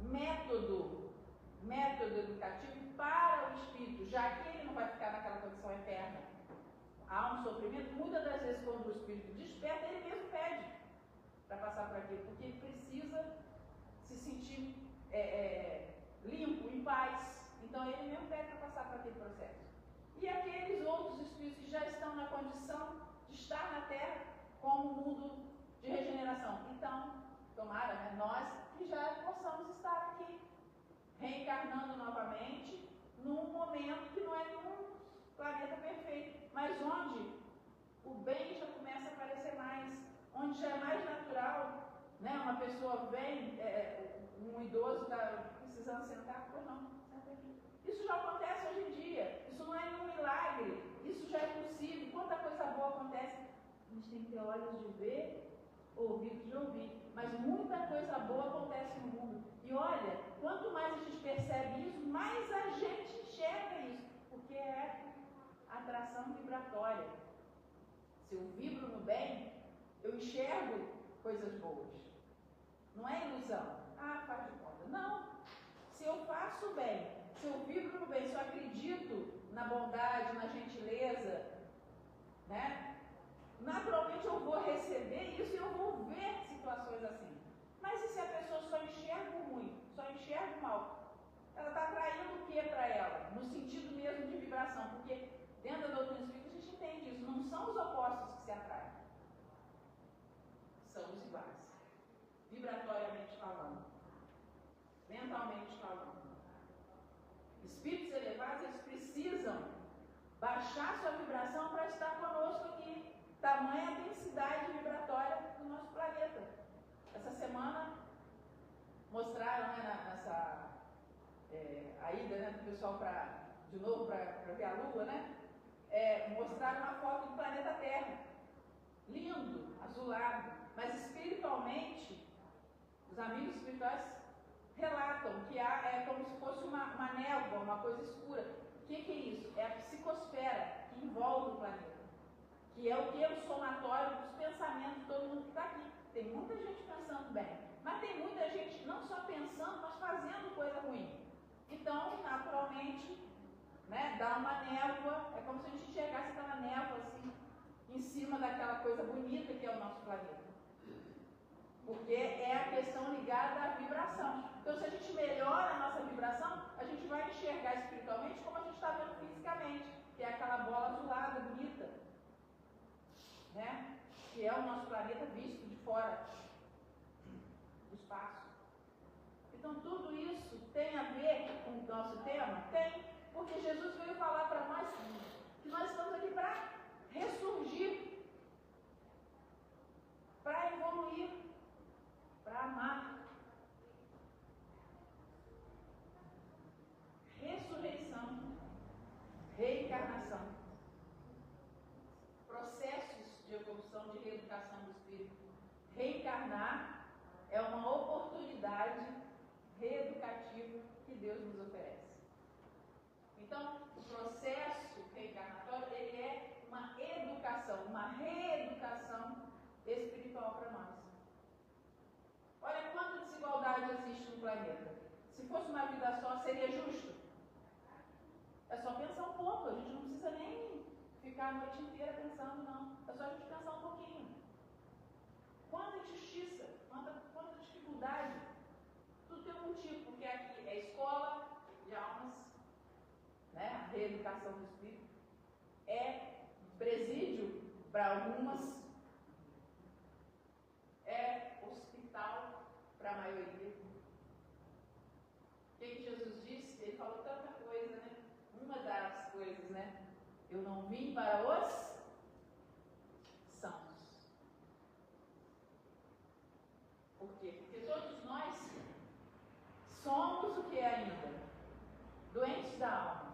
método educativo para o espírito, já que ele não vai ficar naquela condição eterna. Há um sofrimento, muitas das vezes quando o espírito desperta, ele mesmo pede para passar por aquilo, porque ele precisa se sentir limpo, em paz. Então ele mesmo pede para passar por aquele processo. E aqueles outros espíritos que já estão na condição de estar na Terra como mundo de regeneração. Então, tomara, né, nós que já possamos estar aqui, reencarnando novamente, num momento que não é nenhum planeta perfeito, mas onde o bem já começa a aparecer mais, onde já é mais natural, né? Uma pessoa vem, um idoso está precisando sentar, pois não, senta aqui. Isso já acontece hoje em dia, isso não é nenhum milagre, isso já é possível. Quanta coisa boa acontece, a gente tem que ter olhos de ver, ouvidos de ouvir, mas muita coisa boa acontece no mundo. E olha, quanto mais a gente percebe isso, mais a gente enxerga isso, porque é atração vibratória. Se eu vibro no bem, eu enxergo coisas boas. Não é ilusão. Ah, faz de conta. Não. Se eu faço bem, se eu vibro no bem, se eu acredito na bondade, na gentileza, né? Naturalmente eu vou receber isso e eu vou ver situações assim. Mas e se a pessoa só enxerga o ruim, só enxerga o mal? Ela está atraindo o que para ela? No sentido mesmo de vibração, porque dentro da doutrina espírita a gente entende isso, não são os opostos que se atraem, são os iguais, vibratoriamente falando, mentalmente falando. Espíritos elevados, eles precisam baixar sua vibração para estar conosco aqui. Tamanha densidade vibratória do nosso planeta. Essa semana mostraram, né, a ida, né, do pessoal de novo para ver a Lua, né? Mostraram uma foto do planeta Terra. Lindo, azulado. Mas espiritualmente, os amigos espirituais relatam que é como se fosse uma névoa, uma coisa escura. O que é isso? É a psicosfera que envolve o planeta. Que é o que? O somatório dos pensamentos de todo mundo que está aqui. Tem muita gente pensando bem, mas tem muita gente não só pensando, mas fazendo coisa ruim. Então, naturalmente, né, dá uma névoa, é como se a gente enxergasse aquela névoa assim, em cima daquela coisa bonita que é o nosso planeta. Porque é a questão ligada à vibração. Então, se a gente melhora a nossa vibração, a gente vai enxergar espiritualmente como a gente está vendo fisicamente, que é aquela bola azulada, bonita, né? Que é o nosso planeta visto de fora do espaço. Então, tudo isso tem a ver com o nosso tema? Tem, Porque Jesus veio falar para nós que nós estamos aqui para ressurgir, para evoluir, para amar. Ressurreição, reencarnação, processos de evolução, de reeducação do espírito. Reencarnar é uma oportunidade reeducativa que Deus nos oferece. Então, o processo reencarnatório, ele é uma educação, uma reeducação espiritual para nós. Olha quanta desigualdade existe no planeta. Se fosse uma vida só, seria justo? É só pensar um pouco, a gente não precisa nem ficar a noite inteira pensando, não. É só a gente pensar um pouquinho. Quanta injustiça, quanta dificuldade. Tudo tem um motivo, porque aqui é escola de almas, né? A reeducação do espírito. É presídio para algumas, é hospital para a maioria. O que Jesus disse? Ele falou tanta coisa, né? Uma das coisas, né? Eu não vim para os sãos. Por quê? Porque todos nós somos o que é ainda? Doentes da alma.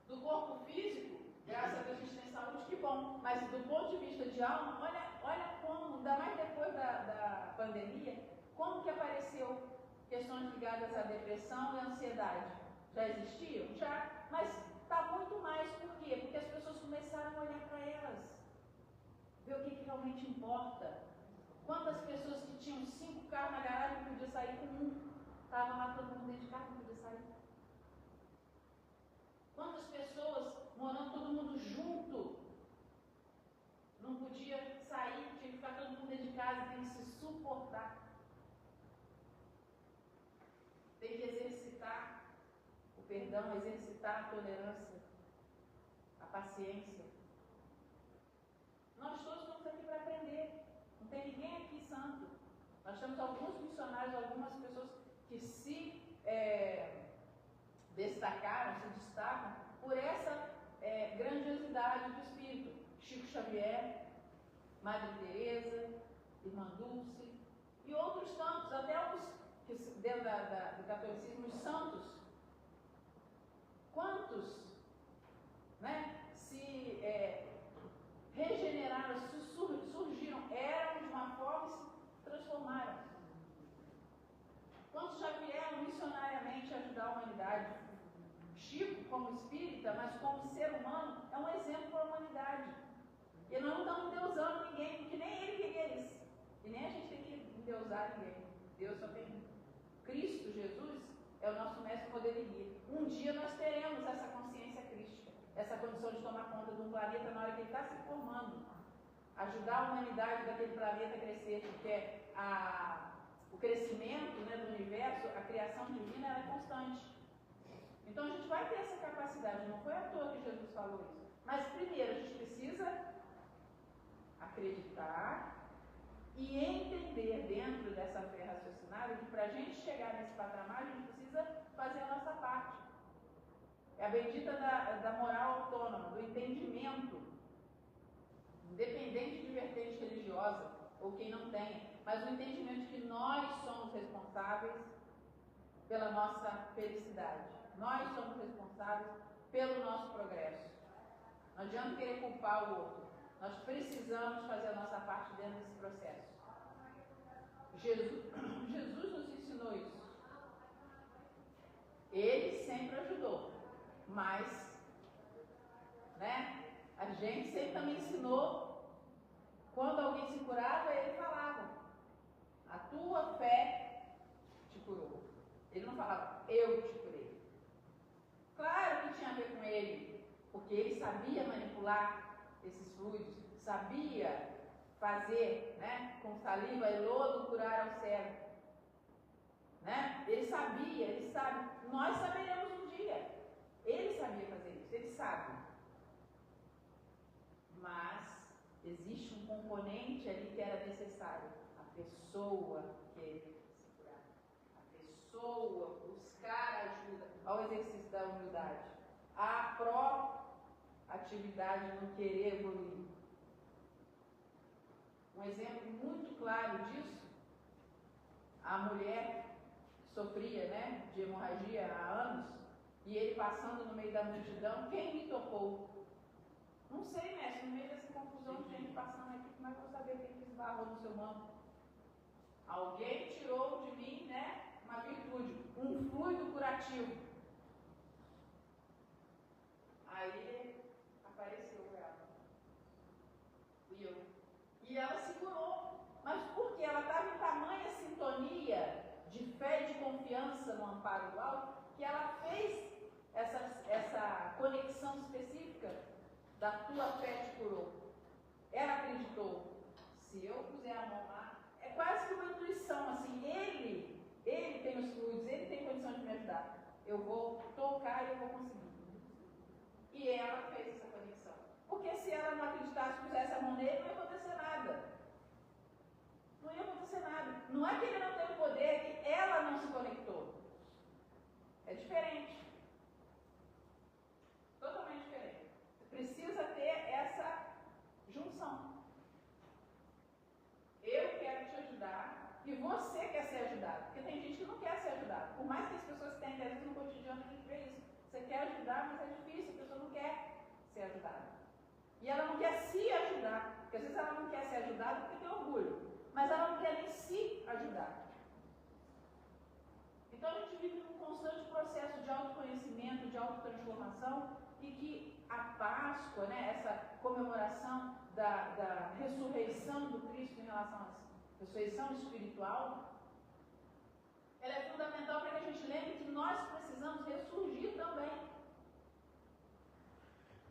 Do corpo físico, graças a Deus a gente tem saúde, que bom. Mas do ponto de vista de alma, olha como, ainda mais depois da pandemia, como que apareceu questões ligadas à depressão e à ansiedade. Já existiam? Já, mas está muito mais. Por quê? Porque as pessoas começaram a olhar para elas, ver o que realmente importa. Quantas pessoas que tinham 5 carros na garagem não podiam sair com um? Estava lá todo mundo dentro de casa, não podia sair. Quantas pessoas morando todo mundo junto, não podia sair, tinha que ficar todo mundo dentro de casa, tem que se suportar. Tem que exercitar o perdão, exercitar a tolerância, a paciência. Nós todos estamos aqui para aprender. Não tem ninguém aqui santo. Nós temos alguns missionários, algumas pessoas que se destacaram, se destacam por essa grandiosidade do espírito. Chico Xavier, Madre Teresa, Irmã Dulce e outros tantos, até os que dentro do catolicismo, os santos. Quantos, né, se regeneraram, surgiram, eram de uma forma e se transformaram. Quantos já vieram missionariamente ajudar a humanidade? Chico, como espírita, mas como ser humano, é um exemplo para a humanidade. E nós não estamos endeusando ninguém, porque nem ele queria isso. E nem a gente tem que endeusar ninguém. Deus só tem Cristo, Jesus, é o nosso mestre poder e guia. Um dia nós teremos essa consciência crística, essa condição de tomar conta de um planeta na hora que ele está se formando. Ajudar a humanidade daquele planeta a crescer, porque o crescimento, né, do universo, a criação divina, ela é constante. Então a gente vai ter essa capacidade, não foi à toa que Jesus falou isso. Mas primeiro a gente precisa acreditar e entender dentro dessa fé raciocinada que para a gente chegar nesse patamar a gente precisa fazer a nossa parte. É a bendita da moral autônoma, do entendimento, independente de vertente religiosa ou quem não tenha, mas o entendimento de que nós somos responsáveis pela nossa felicidade. Nós somos responsáveis pelo nosso progresso. Não adianta querer culpar o outro. Nós precisamos fazer a nossa parte dentro desse processo. Jesus nos ensinou isso. Ele sempre ajudou, mas, né, a gente sempre também ensinou. Quando alguém se curava, ele falava: a tua fé te curou. Ele não falava: eu te curei. Claro que tinha a ver com ele, porque ele sabia manipular esses fluidos, sabia fazer, né, com saliva e lodo curar ao cego, né? Ele sabia, ele sabe. Nós saberemos um dia. Ele sabia fazer isso, ele sabe. Mas existe um componente ali que era necessário. A pessoa querer se curar, a pessoa buscar buscar ajuda, ao exercício da humildade, à proatividade no querer evoluir. Um exemplo muito claro disso, a mulher que sofria, né, de hemorragia há anos, e ele passando no meio da multidão, quem me tocou? Não sei, mestre, no meio dessa confusão de gente passando aqui, como é que eu vou saber quem que esbarrou no seu manto? Alguém tirou de mim, né, uma virtude, um fluido curativo. Aí apareceu ela. Fui eu. E ela segurou. Mas por quê? Ela estava em tamanha sintonia de fé e de confiança no amparo do alto, que ela fez essa conexão específica da tua fé te curou. Ela acreditou. Se eu puser a mão lá, é quase que uma intuição, assim, ele tem os fluidos, ele tem condição de me ajudar. Eu vou tocar e eu vou conseguir. E ela fez essa conexão. Porque se ela não acreditasse, pusesse a mão nele, não ia acontecer nada. Não ia acontecer nada. Não é que ele não tem o poder, é que ela não se conectou. É diferente. Totalmente diferente. Você precisa ter essa junção. Eu quero te ajudar e você quer ser ajudado. Porque tem gente que não quer ser ajudado. Por mais que as pessoas tenham, às vezes no cotidiano a gente vê isso. Você quer ajudar, mas é difícil, a pessoa não quer ser ajudada. E ela não quer se ajudar. Porque às vezes ela não quer ser ajudada porque tem orgulho. Mas ela não quer nem se ajudar. Então a gente vive num constante processo de autoconhecimento, de autotransformação, e que a Páscoa, né, essa comemoração da ressurreição do Cristo em relação à ressurreição espiritual, ela é fundamental para que a gente lembre que nós precisamos ressurgir também,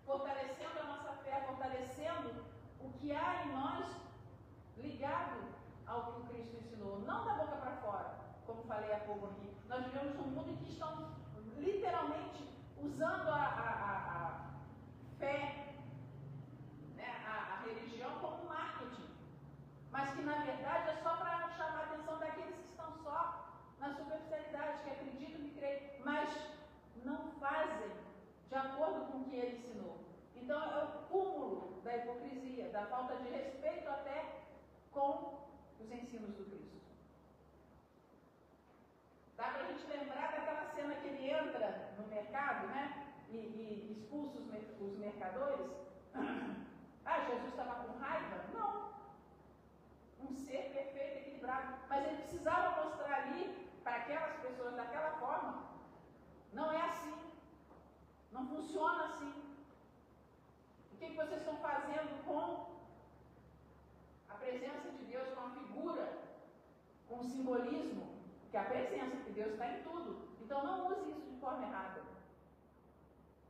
fortalecendo a nossa fé, fortalecendo o que há em nós ligado ao que o Cristo ensinou, não da boca para fora, como falei há pouco aqui. Nós vivemos num mundo em que estão literalmente usando a fé, né, a religião como marketing, mas que na verdade é só para chamar a atenção daqueles que estão só na superficialidade, que acreditam, que creem, mas não fazem de acordo com o que ele ensinou. Então é o cúmulo da hipocrisia, da falta de respeito até com os ensinos do Cristo. Dá para a gente lembrar daquela cena que ele entra no mercado, né? E expulsa os mercadores. Ah, Jesus estava com raiva? Não. Um ser perfeito, equilibrado. Mas ele precisava mostrar ali, para aquelas pessoas daquela forma, não é assim. Não funciona assim. O que vocês estão fazendo com a presença de Deus, com a figura, com o simbolismo? Que a presença de Deus está em tudo. Então não use isso de forma errada.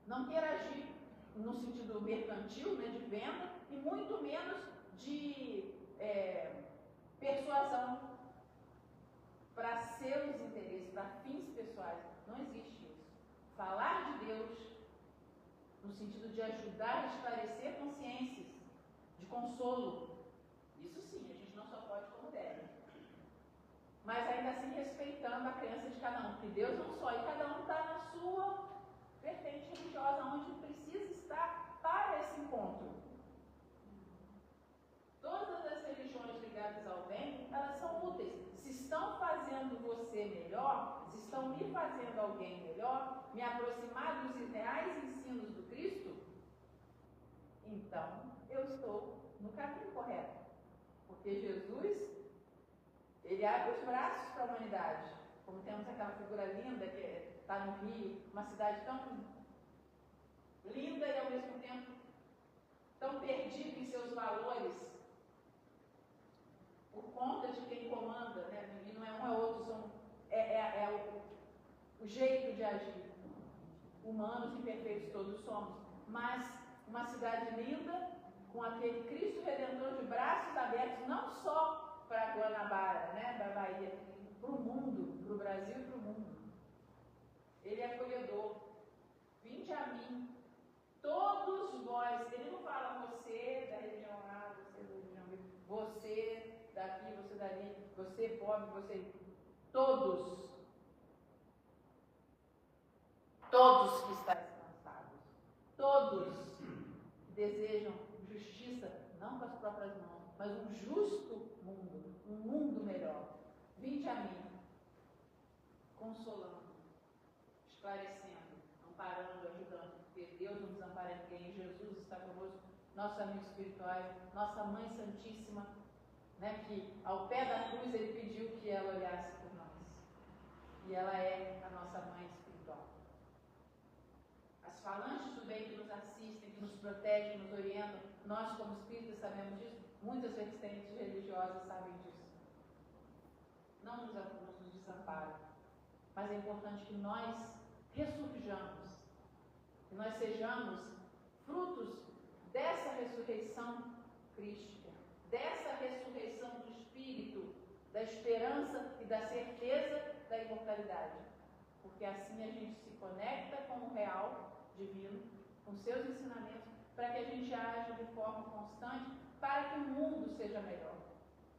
Não queira agir no sentido mercantil, né, de venda, e muito menos de persuasão para seus interesses, para fins pessoais. Não existe isso. Falar de Deus no sentido de ajudar a esclarecer consciências, de consolo. Isso sim, a gente não só pode como deve. Mas ainda assim respeitando a crença de cada um, porque Deus não só, e cada um está na sua vertente religiosa, onde precisa estar para esse encontro. Todas as religiões ligadas ao bem, elas são úteis. Se estão fazendo você melhor, se estão me fazendo alguém melhor, me aproximar dos reais ensinos do Cristo, então eu estou no caminho correto. Porque Jesus, ele abre os braços para a humanidade. Como temos aquela figura linda que está no Rio, uma cidade tão linda e ao mesmo tempo tão perdida em seus valores, por conta de quem comanda, né? E não é um, é outro, o jeito de agir. Humanos imperfeitos todos somos, mas uma cidade linda, com aquele Cristo Redentor de braços abertos, não só para Guanabara, né, da Bahia, para o mundo, para o Brasil e para o mundo. Ele é acolhedor. Vinde a mim, todos vós. Ele não fala você da religião A, você da religião B, você daqui, você dali, você pobre, você. Todos. Todos que estáis cansados, todos que desejam justiça, não com as próprias mãos, mas um justo mundo, um mundo melhor. Vinde a mim, consolando, esclarecendo, amparando, ajudando, porque Deus não desampara ninguém, Jesus está conosco, nossos amigos espirituais, nossa Mãe Santíssima, né, que ao pé da cruz ele pediu que ela olhasse por nós. E ela é a nossa Mãe espiritual. As falanges do bem que nos assistem, que nos protegem, que nos orientam, nós como espíritas sabemos disso, muitas vertentes religiosas sabem disso. Não nos desamparam, mas é importante que nós ressurjamos, que nós sejamos frutos dessa ressurreição crística, dessa ressurreição do Espírito, da esperança e da certeza da imortalidade. Porque assim a gente se conecta com o real divino, com seus ensinamentos, para que a gente aja de forma constante, para que o mundo seja melhor,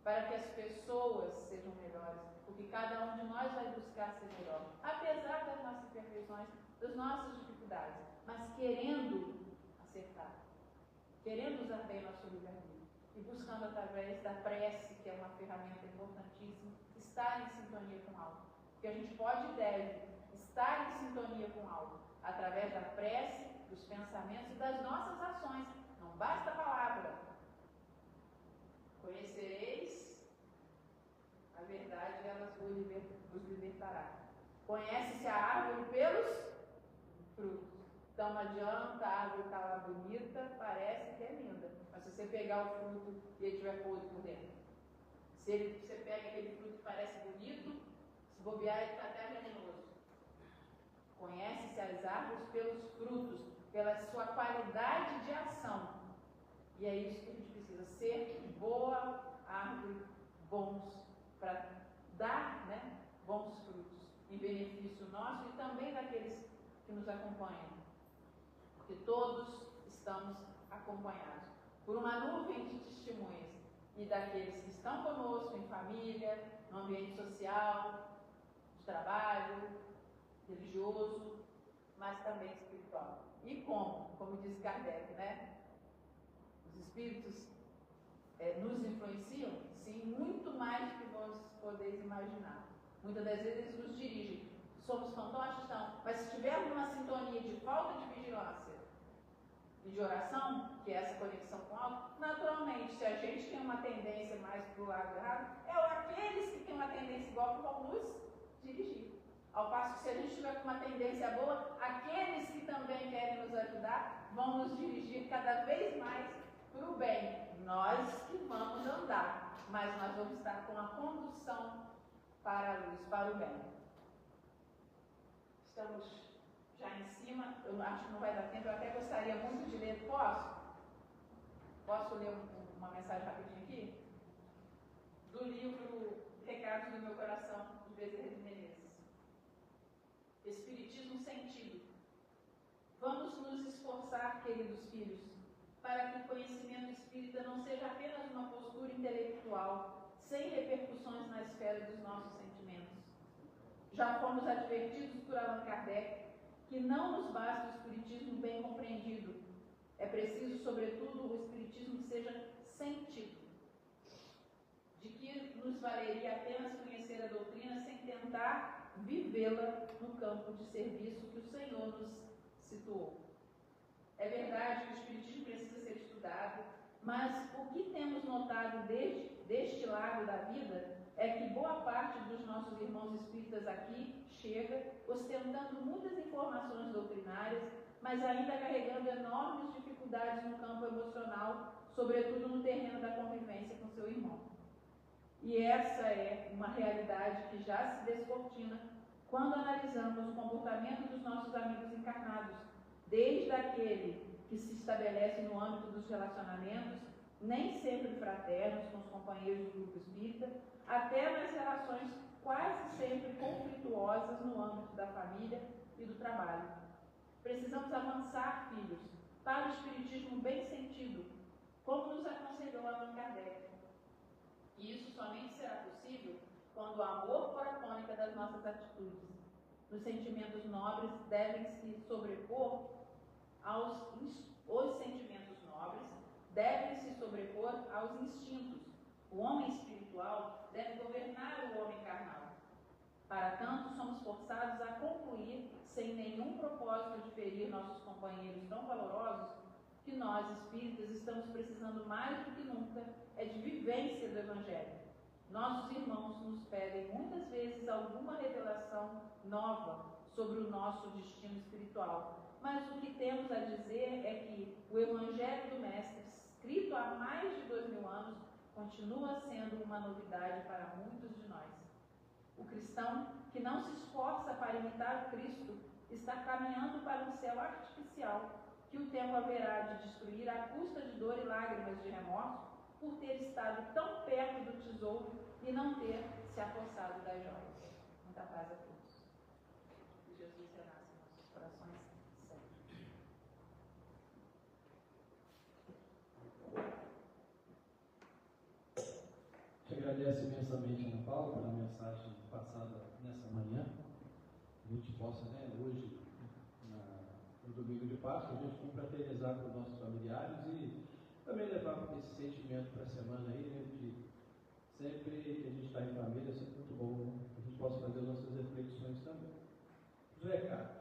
para que as pessoas sejam melhores, porque cada um de nós vai buscar ser melhor, apesar das nossas imperfeições, das nossas dificuldades, mas querendo acertar, querendo usar bem nosso livre-arbítrio e buscando através da prece, que é uma ferramenta importantíssima, estar em sintonia com algo. Porque a gente pode e deve estar em sintonia com algo, através da prece, dos pensamentos e das nossas ações. Não basta a palavra. Conhecereis a verdade, ela vos libertará. Conhece-se a árvore pelos frutos. Então não adianta a árvore estar lá bonita, parece que é linda, mas se você pegar o fruto e ele estiver podre por dentro, se você pega aquele fruto que parece bonito, se bobear ele está até venenoso. Conhece-se as árvores pelos frutos, pela sua qualidade de ação. E é isso que a gente precisa, ser boa árvore, bons, para dar, né, bons frutos, em benefício nosso e também daqueles que nos acompanham. Porque todos estamos acompanhados por uma nuvem de testemunhas e daqueles que estão conosco em família, no ambiente social, de trabalho, religioso, mas também espiritual. E como diz Kardec, né? Os espíritos nos influenciam, sim, muito mais do que vós podeis imaginar. Muitas das vezes eles nos dirigem. Somos fantoches? Não. Mas se estivermos numa sintonia de falta de vigilância e de oração, que é essa conexão com o alto, naturalmente, se a gente tem uma tendência mais para o lado errado, é aqueles que têm uma tendência igual que vão nos dirigir. Ao passo que se a gente tiver com uma tendência boa, aqueles que também querem nos ajudar vão nos dirigir cada vez mais para o bem. Nós que vamos andar, mas nós vamos estar com a condução para a luz, para o bem. Estamos já em cima, eu acho que não vai dar tempo, eu até gostaria muito de ler. Posso ler uma mensagem rapidinho aqui? Do livro Recados do Meu Coração, de Bezerra de Menezes. Espiritismo Sentido. Vamos nos esforçar, queridos filhos, para que o conhecimento espírita não seja apenas uma postura intelectual, sem repercussões na esfera dos nossos sentimentos. Já fomos advertidos por Allan Kardec que não nos basta o espiritismo bem compreendido. É preciso, sobretudo, o espiritismo que seja sentido. De que nos valeria apenas conhecer a doutrina sem tentar vivê-la no campo de serviço que o Senhor nos situou. É verdade que o espiritismo precisa ser estudado, mas o que temos notado deste lado da vida é que boa parte dos nossos irmãos espíritas aqui chega ostentando muitas informações doutrinárias, mas ainda carregando enormes dificuldades no campo emocional, sobretudo no terreno da convivência com seu irmão. E essa é uma realidade que já se descortina quando analisamos o comportamento dos nossos amigos encarnados, desde aquele que se estabelece no âmbito dos relacionamentos, nem sempre fraternos com os companheiros do grupo espírita, até nas relações quase sempre conflituosas no âmbito da família e do trabalho. Precisamos avançar, filhos, para o espiritismo bem sentido, como nos aconselhou Allan Kardec. E isso somente será possível quando o amor for a tônica das nossas atitudes. Os sentimentos nobres devem se sobrepor os sentimentos nobres devem se sobrepor aos instintos. O homem espiritual deve governar o homem carnal. Para tanto, somos forçados a concluir, sem nenhum propósito de ferir nossos companheiros tão valorosos, que nós, espíritas, estamos precisando mais do que nunca de vivência do Evangelho. Nossos irmãos nos pedem muitas vezes alguma revelação nova sobre o nosso destino espiritual, mas o que temos a dizer é que o Evangelho do Mestre, escrito há mais de 2000 anos, continua sendo uma novidade para muitos de nós. O cristão que não se esforça para imitar o Cristo está caminhando para um céu artificial, que o tempo haverá de destruir à custa de dor e lágrimas de remorso, por ter estado tão perto do tesouro e não ter se apossado das joias. Muita paz a todos. Que Jesus renasça em nossos corações sempre. Te agradeço imensamente, Ana Paula, pela mensagem passada nessa manhã. A gente possa, hoje, no domingo de Páscoa, a gente confraternizar com os nossos familiares e também levar esse sentimento para a semana aí, de sempre que a gente está em família, é sempre muito bom, que a gente possa fazer as nossas reflexões também. Os recados.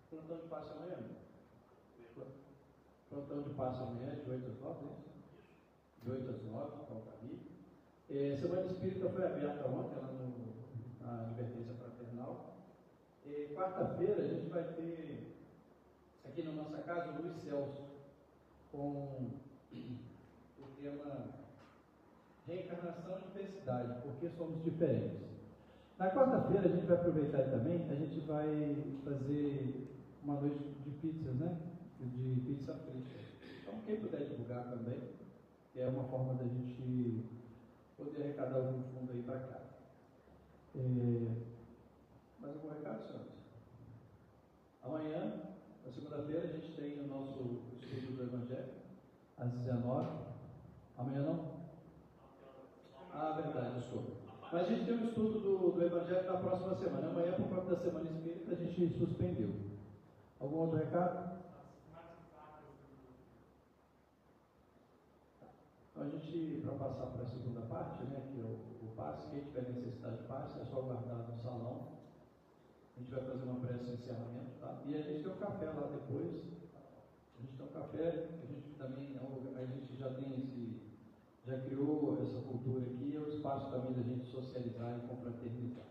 Plantão de passe amanhã? Plantão de passe amanhã, de 8 às 9, né? De 8 às 9, falta ali. Semana Espírita foi aberta ontem, lá na Advertência Fraternal. Quarta-feira a gente vai ter, aqui na nossa casa, o Luiz Celso, com o tema Reencarnação e Diversidade, porque somos diferentes. Na quarta-feira a gente vai aproveitar também, a gente vai fazer uma noite de pizzas, de pizza frita. Então quem puder divulgar também, que é uma forma da gente poder arrecadar algum fundo aí para cá. Mais algum recado, senhores? Amanhã, na segunda-feira, a gente tem o nosso estudo do Evangelho, às 19h. Amanhã não? Verdade, desculpa. Mas a gente tem um estudo do Evangelho na próxima semana. Amanhã, por conta da Semana Espírita, a gente suspendeu. Algum outro recado? Então, a gente, para passar para a segunda parte, que é o passe, quem tiver necessidade de passe, é só guardar no salão. A gente vai fazer uma prece de encerramento, tá? E a gente tem um café lá depois. A gente tem um café, a gente também, a gente já criou essa cultura aqui, é o espaço também da gente socializar e confraternizar.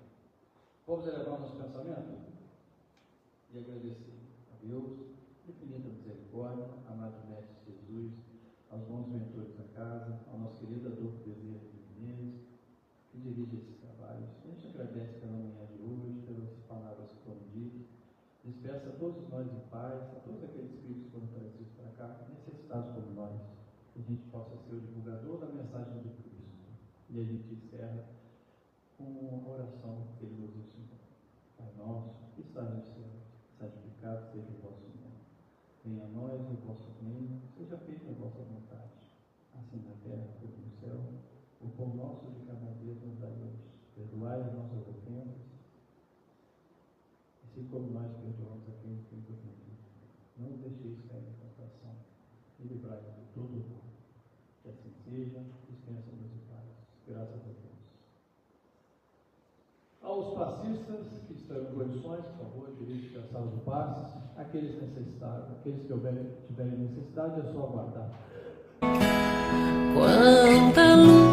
Vamos elevar o nosso pensamento? E agradecer a Deus, infinita misericórdia, amado Mestre Jesus, aos bons mentores da casa, ao nosso querido Adolfo Bezerra de Menezes, que dirige esses trabalhos. A gente agradece pela manhã de hoje, pelas palavras que foram ditas. Despeça a todos nós em paz, a todos aqueles espíritos que foram trazidos para cá, necessitados como nós, que a gente possa ser o divulgador da mensagem de Cristo. E a gente encerra com uma oração que ele nos ensinou. Pai nosso, que estás no céu, santificado seja o vosso nome. Venha a nós o vosso reino, seja feita a vossa vontade, assim na terra como no céu. O pão nosso de cada dia nos dai hoje. Perdoai as nossas ofensas, assim como nós perdoamos a quem nos tem ofendido. Não nos deixeis cair em tentação, e livrai-nos de todo o mal. Que assim seja, dispensa-nos de paz. Graças a Deus. Aos passistas que estão em condições, por favor, dirige-se à sala do passe. Aqueles necessitados, aqueles que tiverem necessidade, é só aguardar. Quanta luz